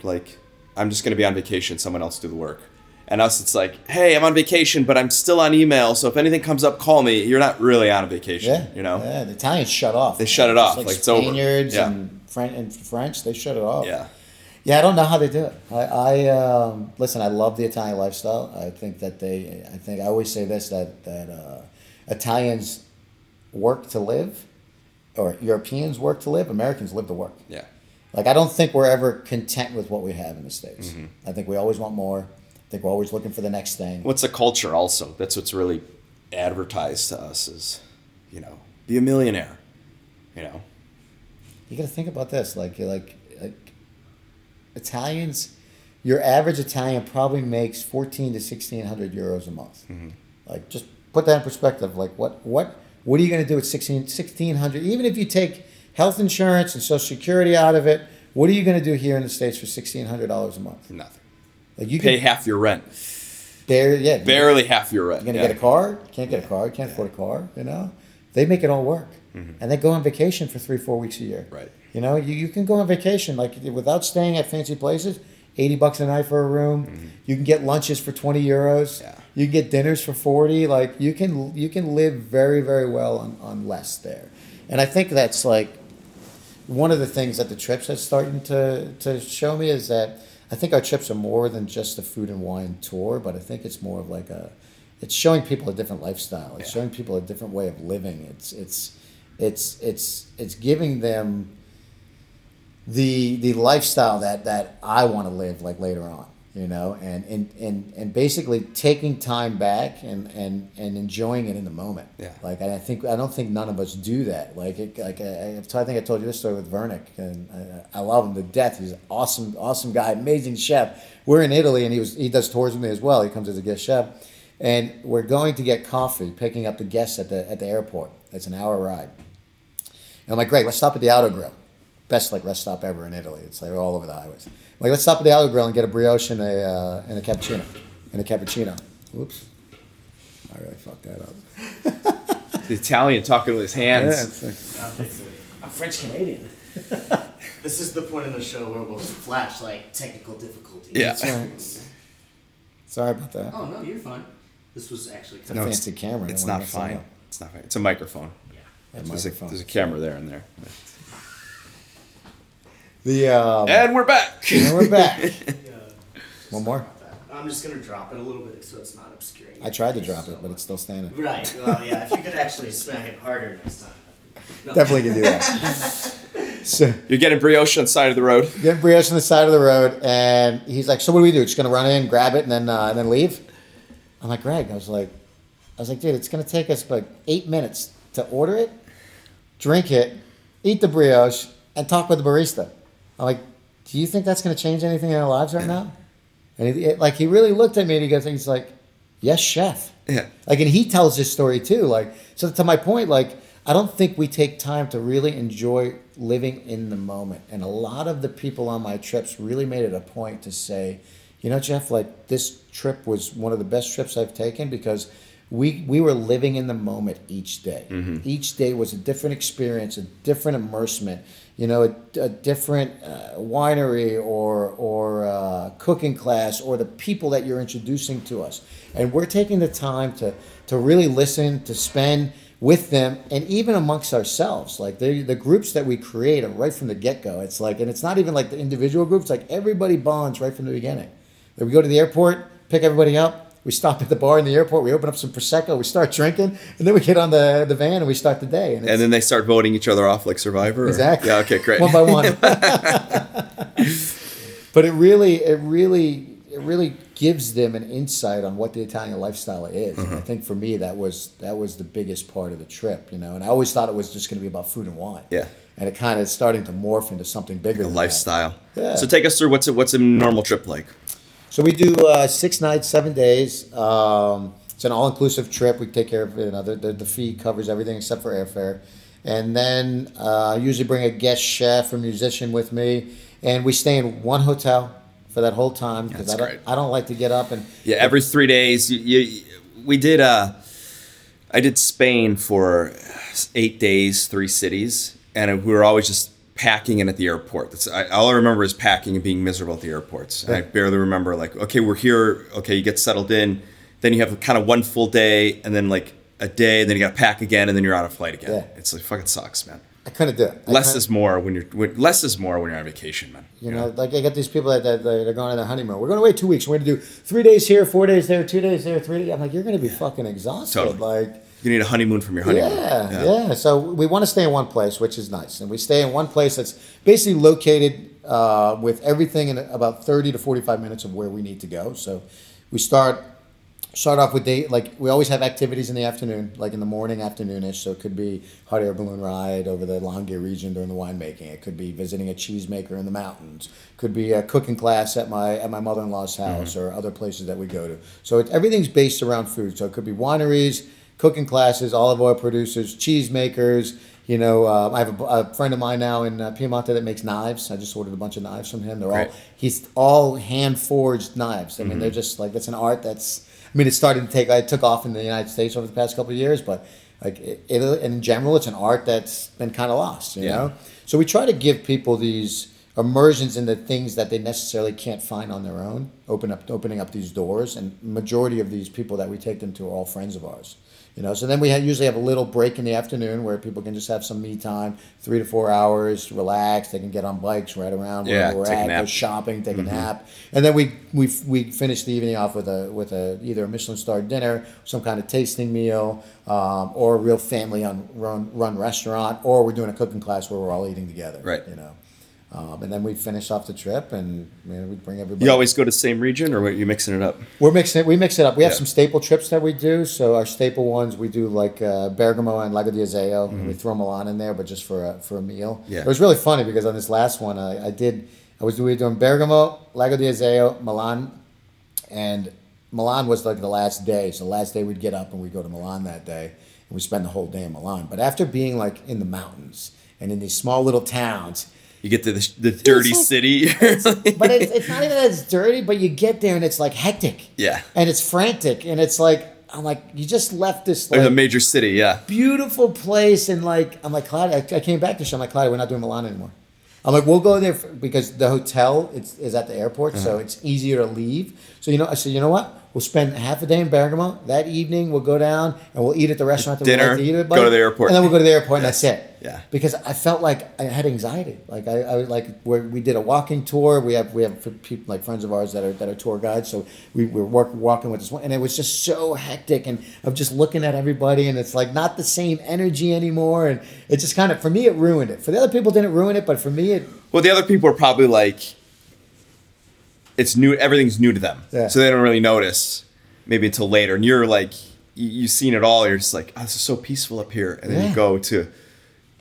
I'm just going to be on vacation. Someone else do the work. And us, it's hey, I'm on vacation, but I'm still on email. So if anything comes up, call me. You're not really on a vacation. Yeah, the Italians shut off. They shut it off. It's over. Spaniards and French, they shut it off. Yeah. Yeah, I don't know how they do it. Listen, I love the Italian lifestyle. I think I always say this, that Italians work to live, or Europeans work to live, Americans live to work. Yeah. I don't think we're ever content with what we have in the States. Mm-hmm. I think we always want more. I think we're always looking for the next thing. What's a culture also? That's what's really advertised to us is, be a millionaire, You got to think about this. Italians, your average Italian probably makes 1,400 to 1,600 euros a month. Mm-hmm. Just put that in perspective. What are you going to do with 1,600? Even if you take health insurance and Social Security out of it, what are you going to do here in the States for $1,600 a month? Nothing. You pay half your rent. Barely half your rent. You're going to get a car? Can't get a car. Can't afford a car. They make it all work. Mm-hmm. And they go on vacation for 3-4 weeks a year. Right. You can go on vacation without staying at fancy places, $80 a night for a room. Mm-hmm. You can get lunches for 20 euros. Yeah. You can get dinners for 40. You can live very, very well on less there. And I think that's one of the things that the trips are starting to show me is that I think our trips are more than just a food and wine tour, but I think it's more of it's showing people a different lifestyle. It's showing people a different way of living. It's giving them the lifestyle that I want to live later on, and basically taking time back and enjoying it in the moment. Yeah. I don't think none of us do that. I think I told you this story with Vernick, and I love him to death. He's an awesome guy, amazing chef. We're in Italy, and he does tours with me as well. He comes as a guest chef, and we're going to get coffee, picking up the guests at the airport. It's an hour ride. And I'm like, great, let's stop at the Auto Grill. Best rest stop ever in Italy. It's all over the highways. Let's stop at the Auto Grill and get a brioche and a cappuccino. Whoops. I really fucked that up. The Italian talking with his hands. Yeah, I'm French Canadian. This is the point in the show where we'll flash technical difficulties. Yeah. That's right. Sorry about that. Oh no, you're fine. This was actually It's a fancy camera. It's not fine. It's not fine. It's a microphone. Yeah. There's a camera there and there. And we're back. One more. I'm just gonna drop it a little bit so it's not obscuring. I tried to drop it, but it's still standing. Right. Well, yeah. If you could actually smack it harder next time. No. Definitely can do that. So you're getting brioche on the side of the road. Getting brioche on the side of the road, and he's like, "So what do we do? Just gonna run in, grab it, and then leave?" I'm like, "Greg," I was like, dude, it's gonna take us 8 minutes to order it, drink it, eat the brioche, and talk with the barista. I'm like, do you think that's going to change anything in our lives right now? And he really looked at me and he's like, yes, chef. Yeah. And he tells this story too. So to my point, I don't think we take time to really enjoy living in the moment. And a lot of the people on my trips really made it a point to say, Jeff, this trip was one of the best trips I've taken because we were living in the moment each day. Mm-hmm. Each day was a different experience, a different immersement, a different winery or cooking class or the people that you're introducing to us. And we're taking the time to really listen, to spend with them, and even amongst ourselves. The groups that we create are right from the get-go. It's and it's not even the individual groups. Everybody bonds right from the beginning. We go to the airport, pick everybody up, We stop at the bar in the airport. We open up some prosecco. We start drinking, and then we get on the van and we start the day. And then they start voting each other off like Survivor. Or? Exactly. Yeah. Okay. Great. One by one. But it really gives them an insight on what the Italian lifestyle is. And I think for me that was the biggest part of the trip, you know. And I always thought it was just going to be about food and wine. Yeah. And it kind of starting to morph into something bigger. A lifestyle. That. Yeah. So take us through what's a normal trip like. So we do 6 nights, 7 days. It's an all-inclusive trip. We take care of the fee covers everything except for airfare, and then I usually bring a guest chef or musician with me, and we stay in one hotel for that whole time because I don't like to get up and every 3 days. I did Spain for 8 days, 3 cities, and we were always just packing in at the airport. All I remember is packing and being miserable at the airports. Yeah. I barely remember like, okay, we're here. Okay, you get settled in. Then you have kind of one full day and then like a day. And then you got to pack again and then you're on a flight again. Yeah. It's like fucking sucks, man. I kind of do it. Less is more when you're on vacation, man. You know, like I got these people that are going on their honeymoon. We're going to wait 2 weeks. We're going to do 3 days here, 4 days there, 2 days there, 3 days. I'm like, you're going to be fucking exhausted. Totally. Like. You need a honeymoon from your honeymoon. Yeah. So we want to stay in one place, which is nice. And we stay in one place that's basically located with everything in about 30 to 45 minutes of where we need to go. So we start off with we always have activities in the afternoon, like in the morning, afternoonish. So it could be hot air balloon ride over the Longtime region during the winemaking. It could be visiting a cheesemaker in the mountains. Could be a cooking class at my mother-in-law's house or other places that we go to. So everything's based around food. So it could be wineries, cooking classes, olive oil producers, cheesemakers. You know, I have a friend of mine now in Piemonte that makes knives. I just ordered a bunch of knives from him. He's all hand forged knives. I mean, they're just like, that's an art that's. I mean, it's starting to took off in the United States over the past couple of years, but like in general, it's an art that's been kind of lost. You know, so we try to give people these immersions into things that they necessarily can't find on their own. Opening up these doors, and majority of these people that we take them to are all friends of ours. You know, so then we usually have a little break in the afternoon where people can just have some me time, 3 to 4 hours, relax. They can get on bikes, ride around wherever we're at, go shopping, take a nap, and then we finish the evening off with either a Michelin-starred dinner, some kind of tasting meal, or a real family-run restaurant, or we're doing a cooking class where we're all eating together. Right. You know. And then we finish off the trip, and we bring everybody. You always go to the same region, or are you mixing it up? We mix it up. We have some staple trips that we do. So our staple ones, we do like Bergamo and Lago di Iseo, and we throw Milan in there, but just for a meal. Yeah. It was really funny because on this last one, we were doing Bergamo, Lago di Iseo, Milan, and Milan was like the last day. So the last day we'd get up and we'd go to Milan that day, and we spend the whole day in Milan. But after being like in the mountains and in these small little towns. You get to the dirty city. But it's not even that it's dirty, but you get there and it's like hectic. Yeah. And it's frantic. And it's like, I'm like, you just left this like a major city, yeah. Beautiful place. And like, I'm like, Claudia, I came back to show. I'm like, Claudia, we're not doing Milan anymore. I'm like, we'll go there because the hotel is at the airport, so it's easier to leave. So I said, you know what? We'll spend half a day in Bergamo. That evening, we'll go down and we'll eat at the restaurant that we like to eat at. Go to the airport. And then we'll go to the airport, and that's it. Yeah. Because I felt like I had anxiety. Like we did a walking tour. We have people like friends of ours that are tour guides. So we were walking with this one, and it was just so hectic, and of just looking at everybody, and it's like not the same energy anymore, and it just kind of, for me, it ruined it. For the other people, it didn't ruin it, but for me, it. Well, the other people are probably like, it's new. Everything's new to them, so they don't really notice maybe until later. And you're like, you've seen it all. You're just like, oh, this is so peaceful up here, and then you go to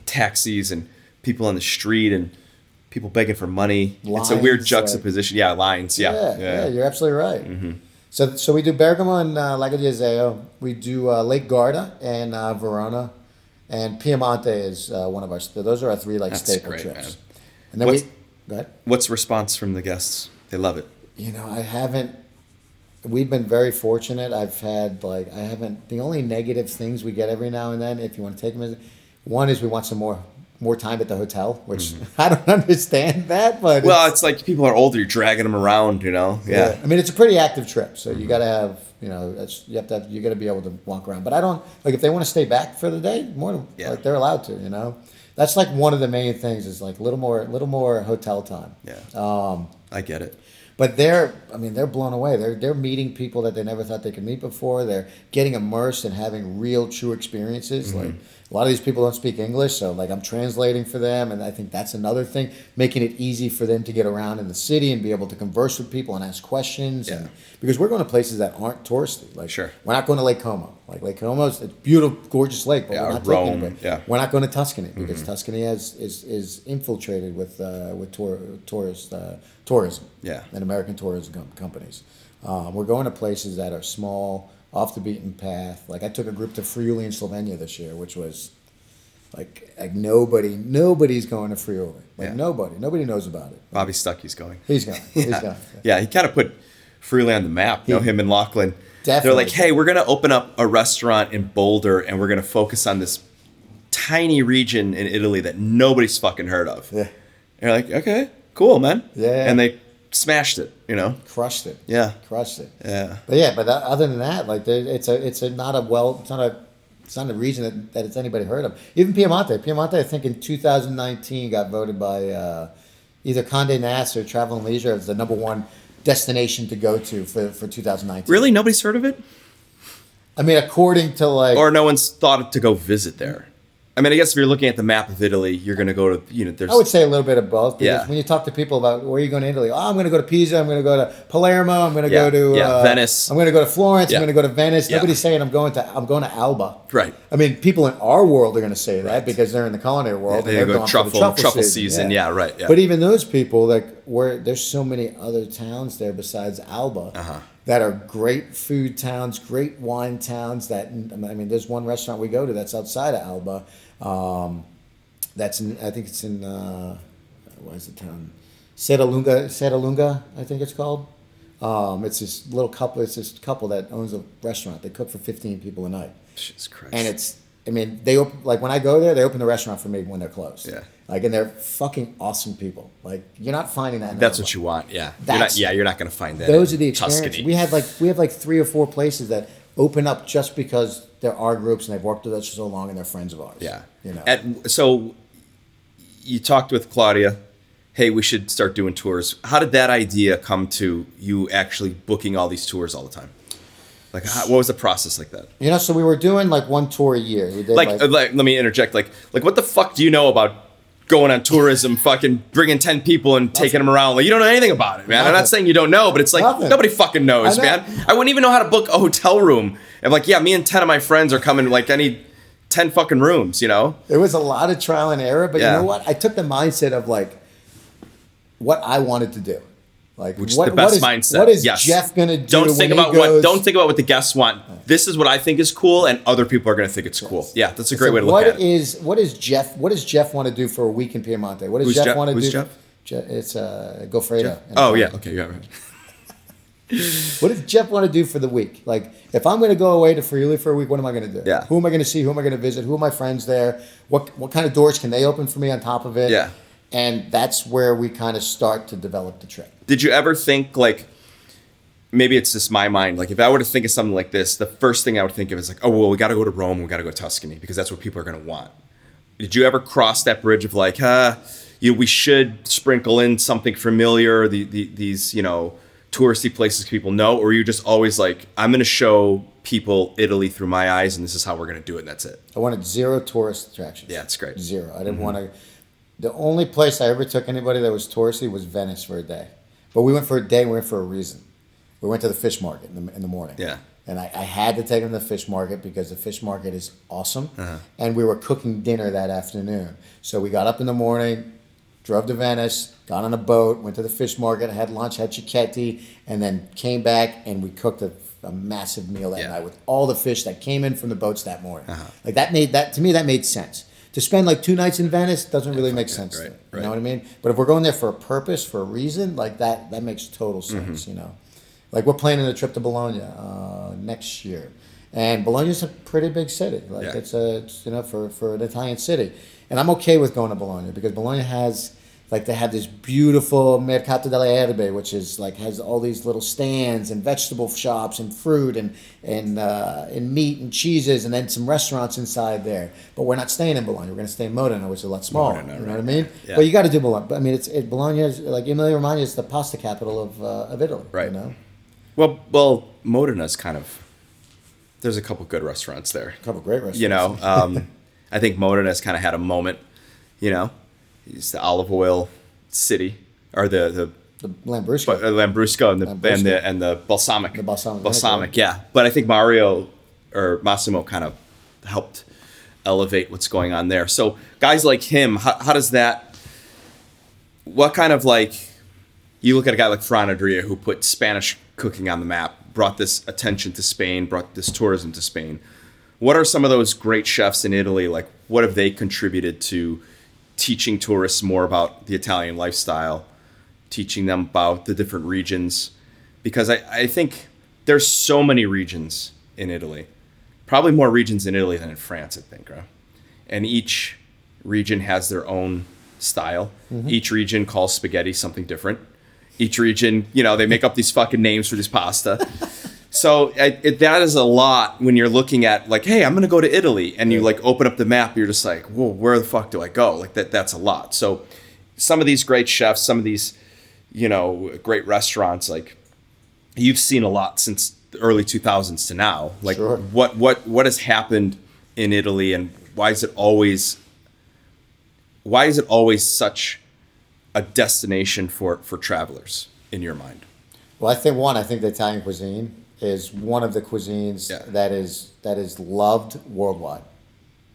taxis and people on the street and people begging for money. Lines, it's a weird juxtaposition. Lines. Yeah, you're absolutely right. Mm-hmm. So we do Bergamo and Lago di Iseo. We do Lake Garda and Verona, and Piemonte is one of our. Those are our 3 staple trips. Man. And then go ahead. What's the response from the guests? They love it. I haven't. We've been very fortunate. The only negative things we get every now and then, if you want to take them as. One is we want some more time at the hotel, which I don't understand that, but it's like people are older, you're dragging them around, Yeah. I mean, it's a pretty active trip, so you got to have, you got to be able to walk around. But I don't if they want to stay back for the day, they're allowed to, That's like one of the main things is like a little more hotel time. Yeah. I get it. But they're blown away. They're meeting people that they never thought they could meet before. They're getting immersed and having real, true experiences. Like a lot of these people don't speak English, so like I'm translating for them, and I think that's another thing, making it easy for them to get around in the city and be able to converse with people and ask questions. Yeah. And because we're going to places that aren't touristy. Like Sure. we're not going to Lake Como. Like Lake Como is a beautiful, gorgeous lake, but we're not Rome, taking it. yeah. We're not going to Tuscany because Tuscany is infiltrated with tourism. Yeah. And American tourism companies. We're going to places that are small, off the beaten path. Like I took a group to Friuli in Slovenia this year, which was like nobody's going to Friuli. Like nobody knows about it. Bobby Stuckey's going. He's going. He's going. Yeah, he kind of put Friuli on the map. Him and Lachlan. Definitely. They're like, hey, we're going to open up a restaurant in Boulder, and we're going to focus on this tiny region in Italy that nobody's fucking heard of. Yeah. And you're like, okay, cool, man. Yeah. And they smashed it, Crushed it. Yeah. Crushed it. Yeah. But other than that, like it's not a region that it's anybody heard of. Even Piemonte. Piemonte, I think in 2019 got voted by either Condé Nast or Travel and Leisure as the #1 destination to go to for 2019. Really? Nobody's heard of it? I mean, according to like... Or no one's thought to go visit there? I mean, I guess if you're looking at the map of Italy, you're going to go to, there's... I would say a little bit of both. Because Yeah. when you talk to people about where are you going to Italy? Oh, I'm going to go to Pisa. I'm going to go to Palermo. I'm going to go to Venice. I'm going to go to Florence. Yeah. I'm going to go to Venice. Yeah. Nobody's saying I'm going to Alba. Right. I mean, people in our world are going to say that because they're in the culinary world. They're and going gone for the truffle season. Yeah, right. Yeah. But even those people, like, where there's so many other towns there besides Alba that are great food towns, great wine towns. That I mean, there's one restaurant we go to that's outside of Alba. That's in, I think it's in what is the town? Serralunga, I think it's called. It's this little couple. It's this couple that owns a restaurant. They cook for 15 people a night. Jesus Christ. And they open, like when I go there, they open the restaurant for me when they're closed. Yeah. Like, and they're fucking awesome people. Like, you're not finding that. That's what you want. Yeah. You're not going to find that. Those in are the experiences. Tuscany. We have like 3 or 4 places that open up just because there are groups and they've worked with us for so long and they're friends of ours. Yeah. So you talked with Claudia. Hey, we should start doing tours. How did that idea come to you actually booking all these tours all the time? Like, what was the process like that? So we were doing like 1 tour a year. We did let me interject. Like, what the fuck do you know about going on tourism, fucking bringing 10 people and taking them around? Like, you don't know anything about it, man. Nothing. I'm not saying you don't know, but it's like, nobody fucking knows, man. I wouldn't even know how to book a hotel room. I'm like, yeah, me and 10 of my friends are coming, like, I need 10 fucking rooms, It was a lot of trial and error, but you know what? I took the mindset of like what I wanted to do. Like, which is the best mindset. What is Jeff gonna do? Don't think about what the guests want. This is what I think is cool, and other people are gonna think it's cool. Yeah, that's a great way to look at it. What does Jeff want to do for a week in Piemonte? What does Jeff want to do? Who's Jeff? It's Goffredo. Oh yeah, okay, yeah. Right. What does Jeff want to do for the week? Like, if I'm going to go away to Friuli for a week, what am I going to do? Yeah. Who am I going to see? Who am I going to visit? Who are my friends there? What kind of doors can they open for me on top of it? Yeah. And that's where we kind of start to develop the trip. Did you ever think, like, maybe it's just my mind, like, if I were to think of something like this, the first thing I would think of is like, oh, well, we got to go to Rome, we got to go to Tuscany, because that's what people are going to want. Did you ever cross that bridge of like, we should sprinkle in something familiar, these, touristy places people know, or are you just always like, I'm going to show people Italy through my eyes, and this is how we're going to do it, and that's it? I wanted 0 tourist attractions. Yeah, it's great. 0. I didn't want to. The only place I ever took anybody that was touristy was Venice for a day. But we went for a day, we went for a reason. We went to the fish market in the morning. Yeah. And I had to take them to the fish market because the fish market is awesome. And we were cooking dinner that afternoon. So we got up in the morning, drove to Venice, got on a boat, went to the fish market, had lunch, had cicchetti, and then came back and we cooked a massive meal that night with all the fish that came in from the boats that morning. Like that made sense. To spend like 2 nights in Venice doesn't really make sense. Right, You know what I mean? But if we're going there for a purpose, for a reason, like that makes total sense, Like we're planning a trip to Bologna next year. And Bologna's a pretty big city. Like it's for an Italian city. And I'm okay with going to Bologna because Bologna has Like they have this beautiful Mercato delle Erbe, which is like has all these little stands and vegetable shops and fruit and meat and cheeses, and then some restaurants inside there. But we're not staying in Bologna. We're going to stay in Modena, which is a lot smaller. Modena, you know right. what I mean? Yeah. But you got to do Bologna. I mean, Bologna is like Emilia Romagna is the pasta capital of Italy. Right. You know? Well, Modena's kind of. There's a couple good restaurants there. A couple great restaurants. You know, I think Modena's kind of had a moment. You know, it's the olive oil city, or the Lambrusco. Lambrusco and the balsamic. The balsamic. Balsamic, yeah. But I think Massimo kind of helped elevate what's going on there. So guys like him, how does that? What kind of like? You look at a guy like Fran Adria who put Spanish cooking on the map, brought this attention to Spain, brought this tourism to Spain. What are some of those great chefs in Italy? Like, what have they contributed to teaching tourists more about the Italian lifestyle, teaching them about the different regions? Because I think there's so many regions in Italy, probably more regions in Italy than in France, I think, right? And each region has their own style. Mm-hmm. Each region calls spaghetti something different. Each region, you know, they make up these fucking names for this pasta. So that is a lot when you're looking at like, hey, I'm going to go to Italy, and you like open up the map. You're just like, whoa, where the fuck do I go? Like that's a lot. So some of these great chefs, some of these, you know, great restaurants, like you've seen a lot since the early 2000s to now. Like sure. what has happened in Italy, and why is it always such a destination for travelers in your mind? Well, I think the Italian cuisine is one of the cuisines that is loved worldwide.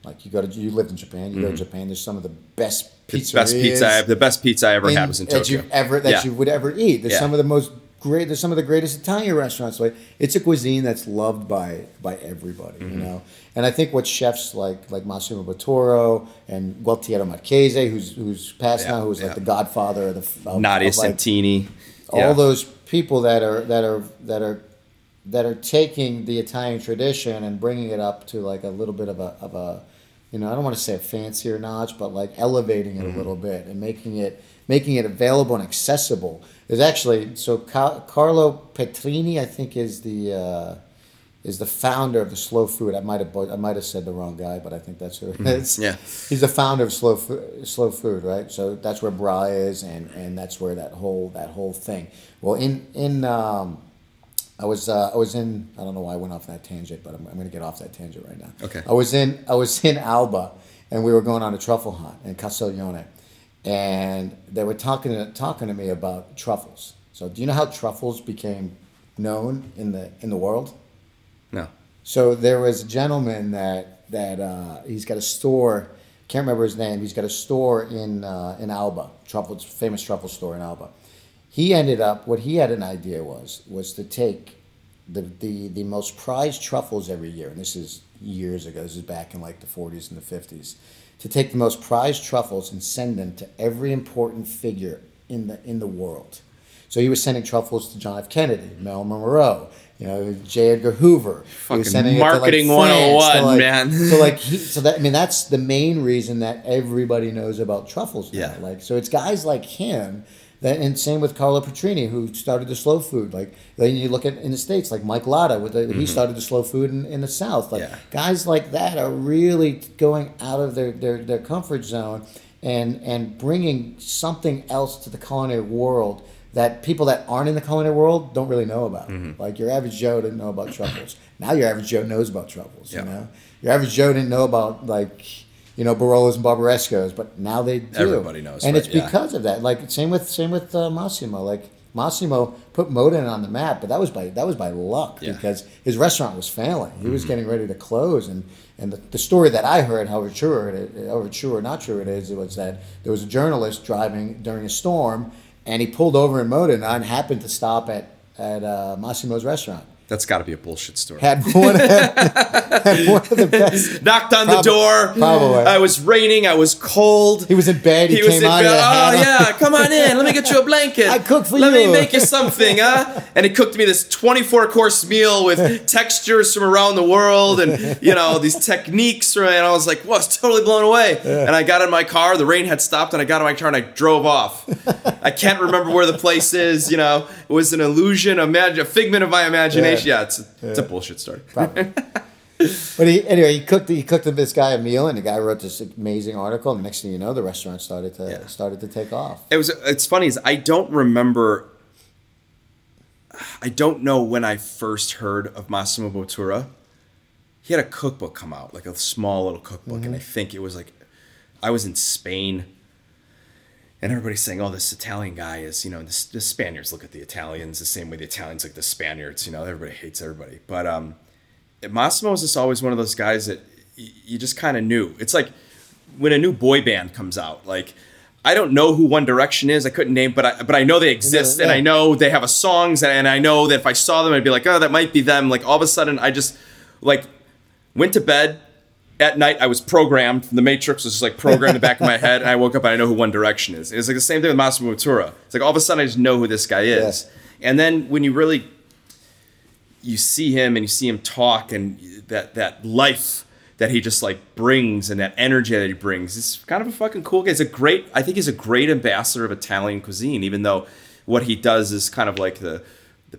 Like you lived in Japan, you go to Japan. There's some of the best pizzerias. The best pizza I ever had was in Tokyo. You would ever eat. There's some of the greatest Italian restaurants. Like it's a cuisine that's loved by everybody, you know. And I think what chefs like Massimo Bottura and Gualtiero Marchese, who's passed now, who's like the godfather of Nadia Santini, all those people that are taking the Italian tradition and bringing it up to like a little bit of a you know, I don't want to say a fancier notch, but like elevating it a little bit and making it available and accessible. There's actually Carlo Petrini, I think, is the founder of the slow food. I might have said the wrong guy, but I think that's who it is. Yeah, he's the founder of slow food, right? So that's where Bra is, and that's where that whole thing. Well, I was in, I don't know why I went off that tangent, but I'm going to get off that tangent right now. Okay. I was in Alba, and we were going on a truffle hunt in Castiglione, and they were talking to me about truffles. So do you know how truffles became known in the world? No. So there was a gentleman that he's got a store. Can't remember his name. He's got a store in Alba, famous truffle store in Alba. He ended up, what he had an idea was to take the most prized truffles every year, and this is years ago, this is back in like the 40s and the 50s, to take the most prized truffles and send them to every important figure in the world. So he was sending truffles to John F. Kennedy, Marilyn Monroe, you know, J. Edgar Hoover. Fucking marketing 101, man. That's the main reason that everybody knows about truffles now. Yeah. Like, so it's guys like him. And same with Carlo Petrini, who started the slow food. Like then you look at in the States, like Mike Latta, he started the slow food in the South. Like guys like that are really going out of their comfort zone and bringing something else to the culinary world that people that aren't in the culinary world don't really know about. Like your average Joe didn't know about truffles. Now your average Joe knows about truffles. You know, your average Joe didn't know about Barollas and Barbarescos, but now they do. Everybody knows, and right? It's because of that. Like same with Massimo. Like Massimo put Modena on the map, but that was by luck because his restaurant was failing. He was getting ready to close, and the story that I heard, however true or not true it is, it was that there was a journalist driving during a storm, and he pulled over in Modena and happened to stop at Massimo's restaurant. That's got to be a bullshit story. Had one of the best. Knocked on the door. Probably. It was raining. I was cold. He was in bed. He was came in out. bed. Oh, yeah. Come on in. Let me get you a blanket. I cook for Let you. me make you something, huh? And he cooked me this 24-course meal with textures from around the world and, you know, these techniques. And I was like, whoa, I was totally blown away. Yeah. And I got in my car. The rain had stopped, and I got in my car, and I drove off. I can't remember where the place is. You know, it was an illusion, a figment of my imagination. Yeah, it's a bullshit story. Probably. But he cooked this guy a meal, and the guy wrote this amazing article. And the next thing you know, the restaurant started to take off. It's funny is I don't remember. I don't know when I first heard of Massimo Bottura. He had a cookbook come out, like a small little cookbook, and I think it was like I was in Spain. And everybody's saying, oh, this Italian guy is, you know, the Spaniards look at the Italians the same way the Italians look at the Spaniards. You know, everybody hates everybody. But Massimo is just always one of those guys that you just kind of knew. It's like when a new boy band comes out. Like, I don't know who One Direction is. I couldn't name, but I know they exist. Yeah. And I know they have songs. And I know that if I saw them, I'd be like, oh, that might be them. Like, all of a sudden, I just, like, went to bed. At night, I was programmed. The Matrix was just like programmed in the back of my head, and I woke up and I know who One Direction is. It's like the same thing with Massimo Bottura. It's like all of a sudden I just know who this guy is. Yeah. And then when you see him and you see him talk and that life that he just like brings and that energy that he brings, it's kind of a fucking cool guy. I think he's a great ambassador of Italian cuisine, even though what he does is kind of like the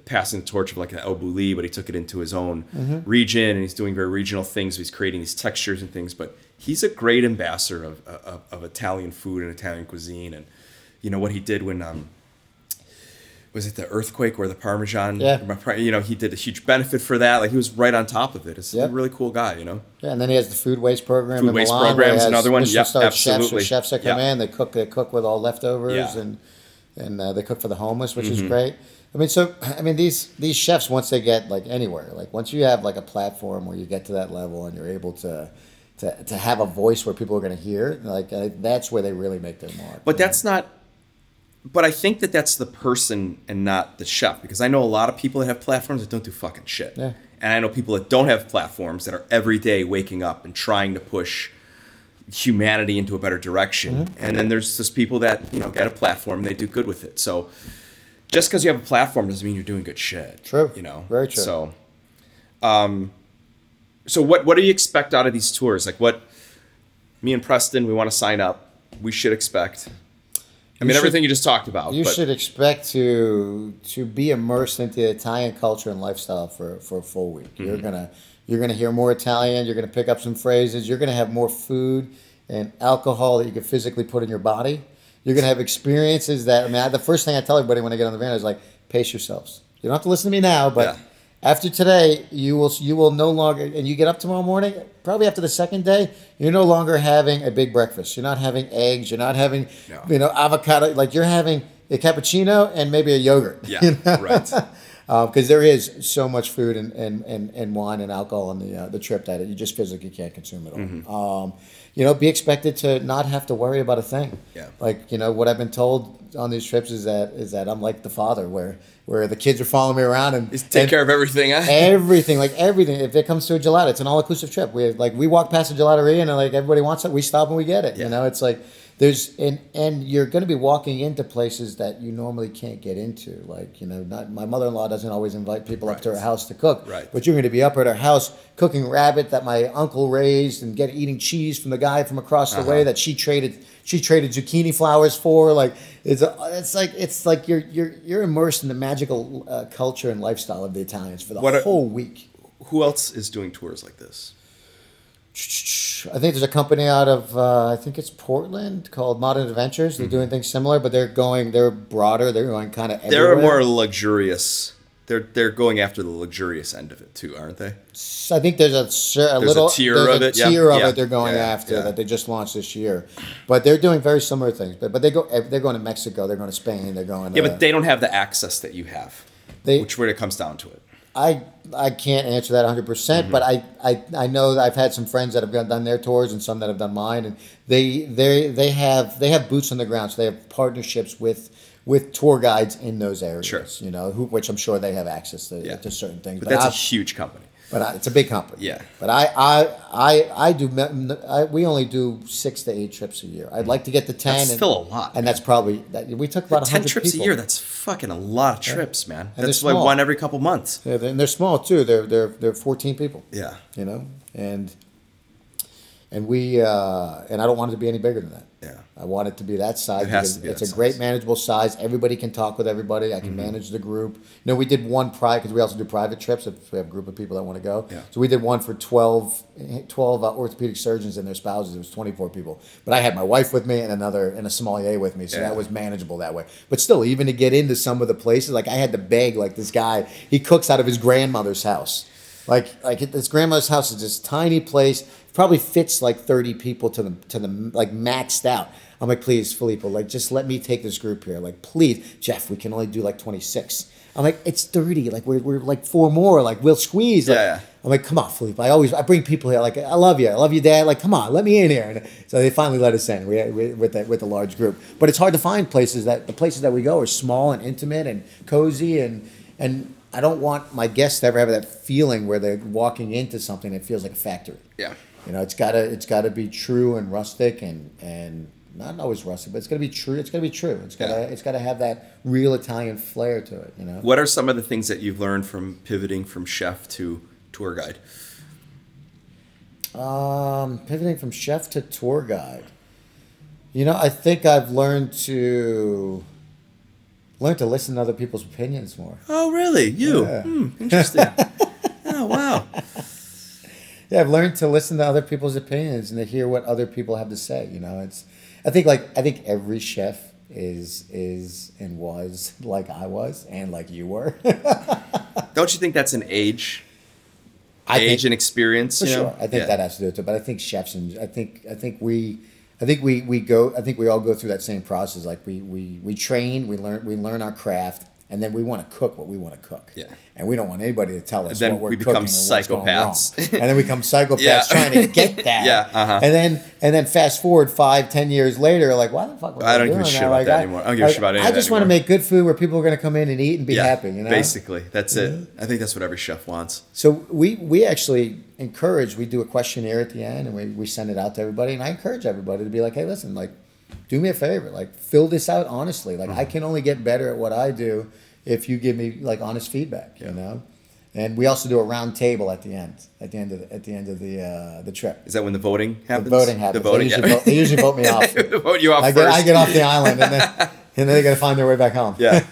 passing the torch of like an El Bulli, but he took it into his own region, and he's doing very regional things. He's creating these textures and things, but he's a great ambassador of Italian food and Italian cuisine. And you know what he did when was it the earthquake or the Parmesan? Yeah. You know, he did a huge benefit for that. Like, he was right on top of it. He's a really cool guy, you know? Yeah, and then he has the food waste program. Food waste program is another one. Yeah, absolutely. Chefs that come in, they cook with all leftovers, and they cook for the homeless, which is great. These chefs, once they get like anywhere, like once you have like a platform where you get to that level and you're able to have a voice where people are going to hear, like that's where they really make their mark. But that's not. But I think that's the person and not the chef, because I know a lot of people that have platforms that don't do fucking shit. Yeah. And I know people that don't have platforms that are every day waking up and trying to push humanity into a better direction. And then there's just people that, you know, get a platform and they do good with it. So just because you have a platform doesn't mean you're doing good shit. True. You know? Very true. So, what do you expect out of these tours? Like, what me and Preston, we want to sign up. We should expect. Everything you just talked about. You should expect to be immersed into Italian culture and lifestyle for a full week. You're gonna hear more Italian. You're gonna pick up some phrases. You're gonna have more food and alcohol that you can physically put in your body. You're going to have experiences that, the first thing I tell everybody when I get on the van is like, pace yourselves. You don't have to listen to me now, but after today, you will no longer, and you get up tomorrow morning, probably after the second day, you're no longer having a big breakfast. You're not having eggs. You're not having, avocado. Like, you're having a cappuccino and maybe a yogurt. Yeah, you know? Right. Because there is so much food and wine and alcohol on the trip that you just physically can't consume it all. Be expected to not have to worry about a thing. Yeah. Like, what I've been told on these trips is that I'm like the father where the kids are following me around and take care of everything, huh? Everything. If it comes to a gelato, it's an all-inclusive trip. We walk past a gelateria and like everybody wants it, we stop and we get it. Yeah. It's like and you're going to be walking into places that you normally can't get into. Like, not my mother-in-law doesn't always invite people up to her house to cook. Right. But you're going to be up at her house cooking rabbit that my uncle raised and eating cheese from the guy from across the way that she traded zucchini flowers for. Like, it's like you're immersed in the magical culture and lifestyle of the Italians for the whole week. Who else is doing tours like this? I think there's a company out of I think it's Portland called Modern Adventures. They're doing things similar, but they're broader. They're going kind of everywhere. They're more luxurious. They're going after the luxurious end of it too, aren't they? I think there's a tier of it they're going after that they just launched this year. But they're doing very similar things. But they're going to Mexico, they're going to Spain, they're going to, but they don't have the access that you have. Which where it comes down to it. I can't answer that 100%, but I know that I've had some friends that have done their tours and some that have done mine, and they have boots on the ground, so they have partnerships with with tour guides in those areas. Sure. You know, which I'm sure they have access to certain things. But that's a huge company. But it's a big company. Yeah. But we only do 6 to 8 trips a year. I'd like to get to 10. That's still a lot. And that's probably we took about 10 100 trips people. a year. That's fucking a lot of trips, man. And That's they're like small. one every couple months. Yeah, and they're small too. They're 14 people. Yeah. You know, and we and I don't want it to be any bigger than that. Yeah. I want it to be that size. It has to be it's that a size. great manageable size. Everybody can talk with everybody. I can manage the group. You know, we did one private because we also do private trips if we have a group of people that want to go. Yeah. So we did one for 12 orthopedic surgeons and their spouses. It was 24 people. But I had my wife with me and a sommelier with me, so that was manageable that way. But still, even to get into some of the places, like I had to beg, like this guy, he cooks out of his grandmother's house. Like his grandmother's house is this tiny place. Probably fits like 30 people to the like maxed out. I'm like, please, Filippo, like just let me take this group here. Like, please, Jeff, we can only do like 26. I'm like, it's 30. Like we're like 4 more. Like we'll squeeze. Like, Yeah. I'm like, come on, Filippo. I bring people here. Like, I love you, Dad. Like, come on, let me in here. And so they finally let us in. We with a large group. But it's hard to find places the places that we go are small and intimate and cozy and I don't want my guests to ever have that feeling where they're walking into something that feels like a factory. Yeah. You know, it's gotta be true and rustic and not always rustic, but it's gotta be true. It's gotta be true. It's gotta have that real Italian flair to it. You know. What are some of the things that you've learned from pivoting from chef to tour guide? Pivoting from chef to tour guide. You know, I think I've learned to listen to other people's opinions more. Oh, really? You? Yeah. Interesting. Oh, wow. Yeah, I've learned to listen to other people's opinions and to hear what other people have to say. You know, I think every chef is and was like I was and like you were. Don't you think that's an age think, and experience? For you know? sure, I think that has to do with it. But I think chefs and I think we all go through that same process. Like we train, we learn our craft, and then we want to cook what we want to cook. Yeah. And we don't want anybody to tell us then what we're we cooking become and what's going wrong. psychopaths. And then we become psychopaths Yeah. trying to get that. Yeah, uh-huh. And then fast forward 5-10 years later, like why the fuck was I don't give doing a shit that? about Like, that anymore. I don't give a shit about any of I that just want to anymore. make good food where people are going to come in and eat and be happy. You know. Basically, that's it. I think that's what every chef wants. So we actually encourage, we do a questionnaire at the end and we send it out to everybody. And I encourage everybody to be like, hey, listen, like, do me a favor, like fill this out honestly. Like I can only get better at what I do if you give me like honest feedback, you know? And we also do a round table at the end of the trip. Is that when the voting happens? The voting happens. The voting, they usually vote me off. Vote you off I first. get off the island and then they got to find their way back home. Yeah.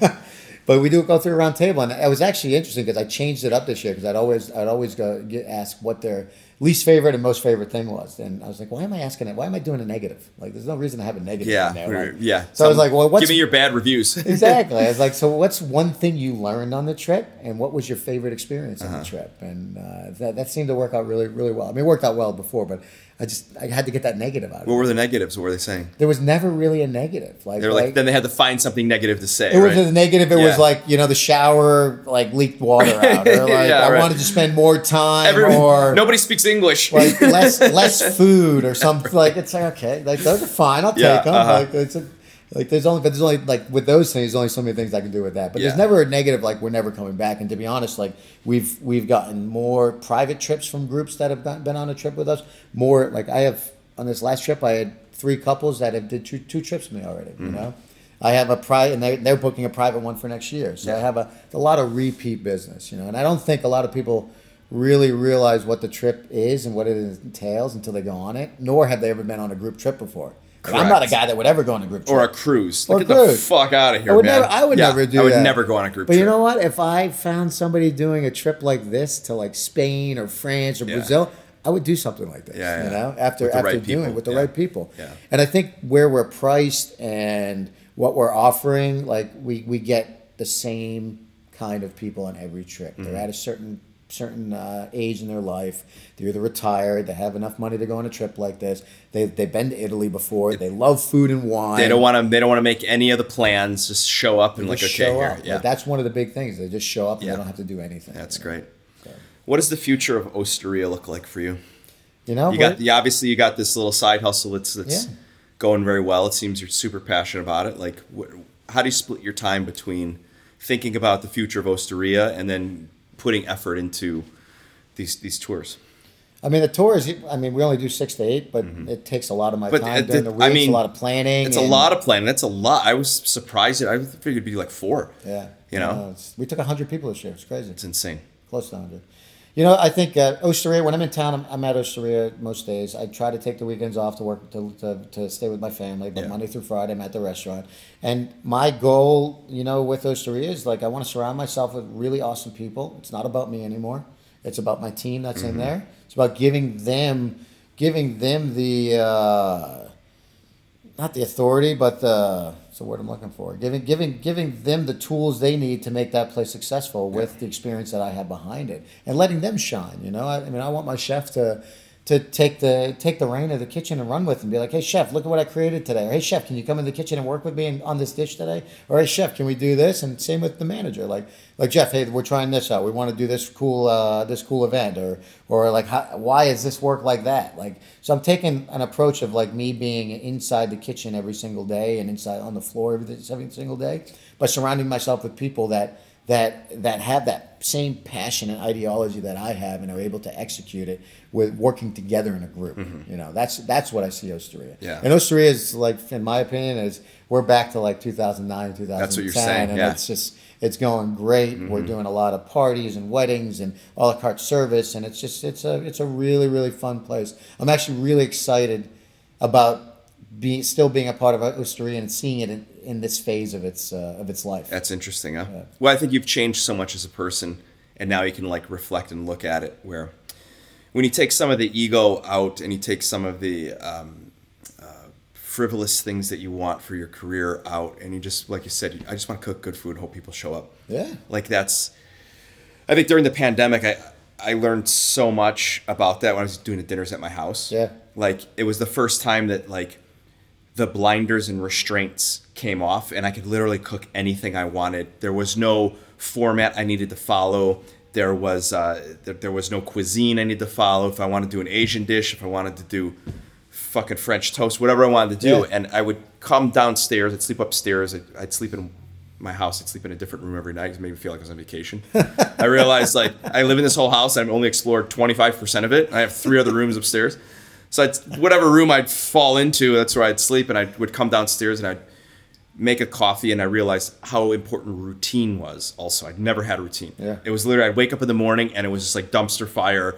But we do go through a round table, and it was actually interesting because I changed it up this year because I'd always get asked what their least favorite and most favorite thing was, and I was like, why am I asking it? Why am I doing a negative? Like, there's no reason to have a negative in there. Like, So I was like, well, give me your bad reviews. Exactly. I was like, so what's one thing you learned on the trip, and what was your favorite experience on the trip? And that seemed to work out really, really well. I mean, it worked out well before, but I had to get that negative out of it. What were the negatives? What were they saying? There was never really a negative. They were like, then they had to find something negative to say. It was right? a negative. It was like, you know, the shower like leaked water out, or like I wanted to spend more time, or nobody speaks English. like less food or something. Like it's like okay, like those are fine. I'll take them. Like there's only like with those things, there's only so many things I can do with that. But there's never a negative. Like we're never coming back. And to be honest, like we've gotten more private trips from groups that have been on a trip with us. More like I have on this last trip, I had 3 couples that have did two trips with me already. You know, I have a private, and they're booking a private one for next year. So I have a lot of repeat business. You know, and I don't think a lot of people really realize what the trip is and what it entails until they go on it. Nor have they ever been on a group trip before. I'm not a guy that would ever go on a group trip. Or a cruise. Or Get the fuck out of here, man. I would never do that. I would never go on a group But trip. you know what? If I found somebody doing a trip like this to like Spain or France or Brazil, I would do something like this. You know, after doing it with the right people. Yeah. And I think where we're priced and what we're offering, like we get the same kind of people on every trip. They're at a certain age in their life. They're either retired, they have enough money to go on a trip like this. They've been to Italy before. They love food and wine. They don't want to make any of the plans. Just show up and like, okay, show here. up. Yeah. Like, that's one of the big things. They just show up and they don't have to do anything. That's great. So. What does the future of Osteria look like for you? You know, obviously you got this little side hustle that's going very well. It seems you're super passionate about it. Like, how do you split your time between thinking about the future of Osteria and then putting effort into these tours? I mean, the tours, we only do 6 to 8, but it takes a lot of my time during the week. It's a lot of planning. It's a lot of planning. That's a lot. I was surprised. I figured it'd be like 4. Yeah. You know? We took 100 people this year. It's crazy. It's insane. Close to 100. You know, I think Osteria, when I'm in town, I'm at Osteria most days. I try to take the weekends off to work, to stay with my family, but Monday through Friday, I'm at the restaurant. And my goal, you know, with Osteria is like I want to surround myself with really awesome people. It's not about me anymore. It's about my team that's in there. It's about giving them the not the authority, but it's the word I'm looking for. Giving them the tools they need to make that place successful with the experience that I have behind it, and letting them shine. You know, I want my chef to take the reign of the kitchen and run with and be like, hey chef, look at what I created today. Or hey chef, can you come in the kitchen and work with me on this dish today? Or hey chef, can we do this? And same with the manager, like Jeff, hey, we're trying this out. We want to do this cool event, or like why is this work like that? Like, so I'm taking an approach of like me being inside the kitchen every single day and inside on the floor every single day, but surrounding myself with people that have that same passion and ideology that I have and are able to execute it with working together in a group. You know, that's what I see Osteria. Yeah. And Osteria is like, in my opinion, is we're back to like 2009, 2010. That's what you're saying. And it's going great. We're doing a lot of parties and weddings and a la carte service, and it's a really, really fun place. I'm actually really excited about still being a part of Osteria and seeing it in this phase of its life. That's interesting, huh? Yeah. Well, I think you've changed so much as a person, and now you can like reflect and look at it. Where when you take some of the ego out and you take some of the frivolous things that you want for your career out, and you just, like you said, I just want to cook good food and hope people show up. Yeah. Like I think during the pandemic, I learned so much about that when I was doing the dinners at my house. Yeah. Like it was the first time that like the blinders and restraints came off, and I could literally cook anything I wanted. There was no format I needed to follow. There was no cuisine I needed to follow. If I wanted to do an Asian dish, if I wanted to do fucking French toast, whatever I wanted to do, and I would come downstairs. I'd sleep upstairs. I'd sleep in my house. I'd sleep in a different room every night. It made me feel like I was on vacation. I realized like I live in this whole house. I've only explored 25% of it. I have 3 other rooms upstairs. So whatever room I'd fall into, that's where I'd sleep, and I would come downstairs and I'd make a coffee, and I realized how important routine was also. I'd never had a routine. Yeah. It was literally, I'd wake up in the morning and it was just like dumpster fire,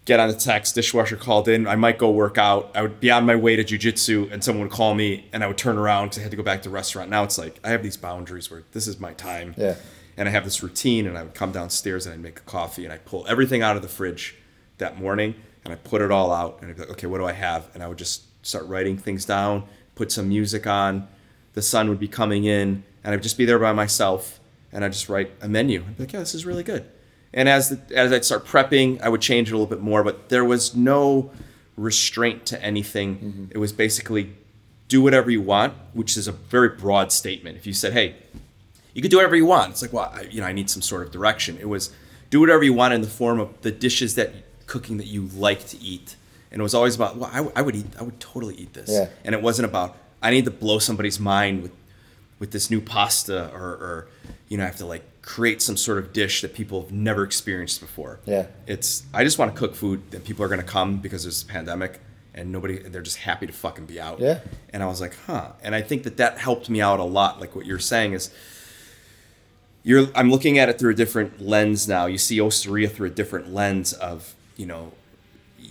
get on the text, dishwasher called in, I might go work out, I would be on my way to jujitsu and someone would call me and I would turn around because I had to go back to the restaurant. Now it's like, I have these boundaries where this is my time. Yeah. And I have this routine, and I would come downstairs and I'd make a coffee and I'd pull everything out of the fridge that morning and I put it all out, and I'd be like, okay, what do I have? And I would just start writing things down, put some music on, the sun would be coming in, and I'd just be there by myself, and I'd just write a menu. I'd be like, yeah, this is really good. And as I'd start prepping, I would change it a little bit more, but there was no restraint to anything. It was basically do whatever you want, which is a very broad statement. If you said, hey, you could do whatever you want, it's like, well, I need some sort of direction. It was do whatever you want in the form of the dishes cooking that you like to eat. And it was always about, well, I would totally eat this. Yeah. And it wasn't about, I need to blow somebody's mind with this new pasta, or I have to like create some sort of dish that people have never experienced before. Yeah. I just want to cook food that people are going to come because there's a pandemic and they're just happy to fucking be out. Yeah. And I was like, and I think that helped me out a lot. Like what you're saying is, I'm looking at it through a different lens now. You see Osteria through a different lens of,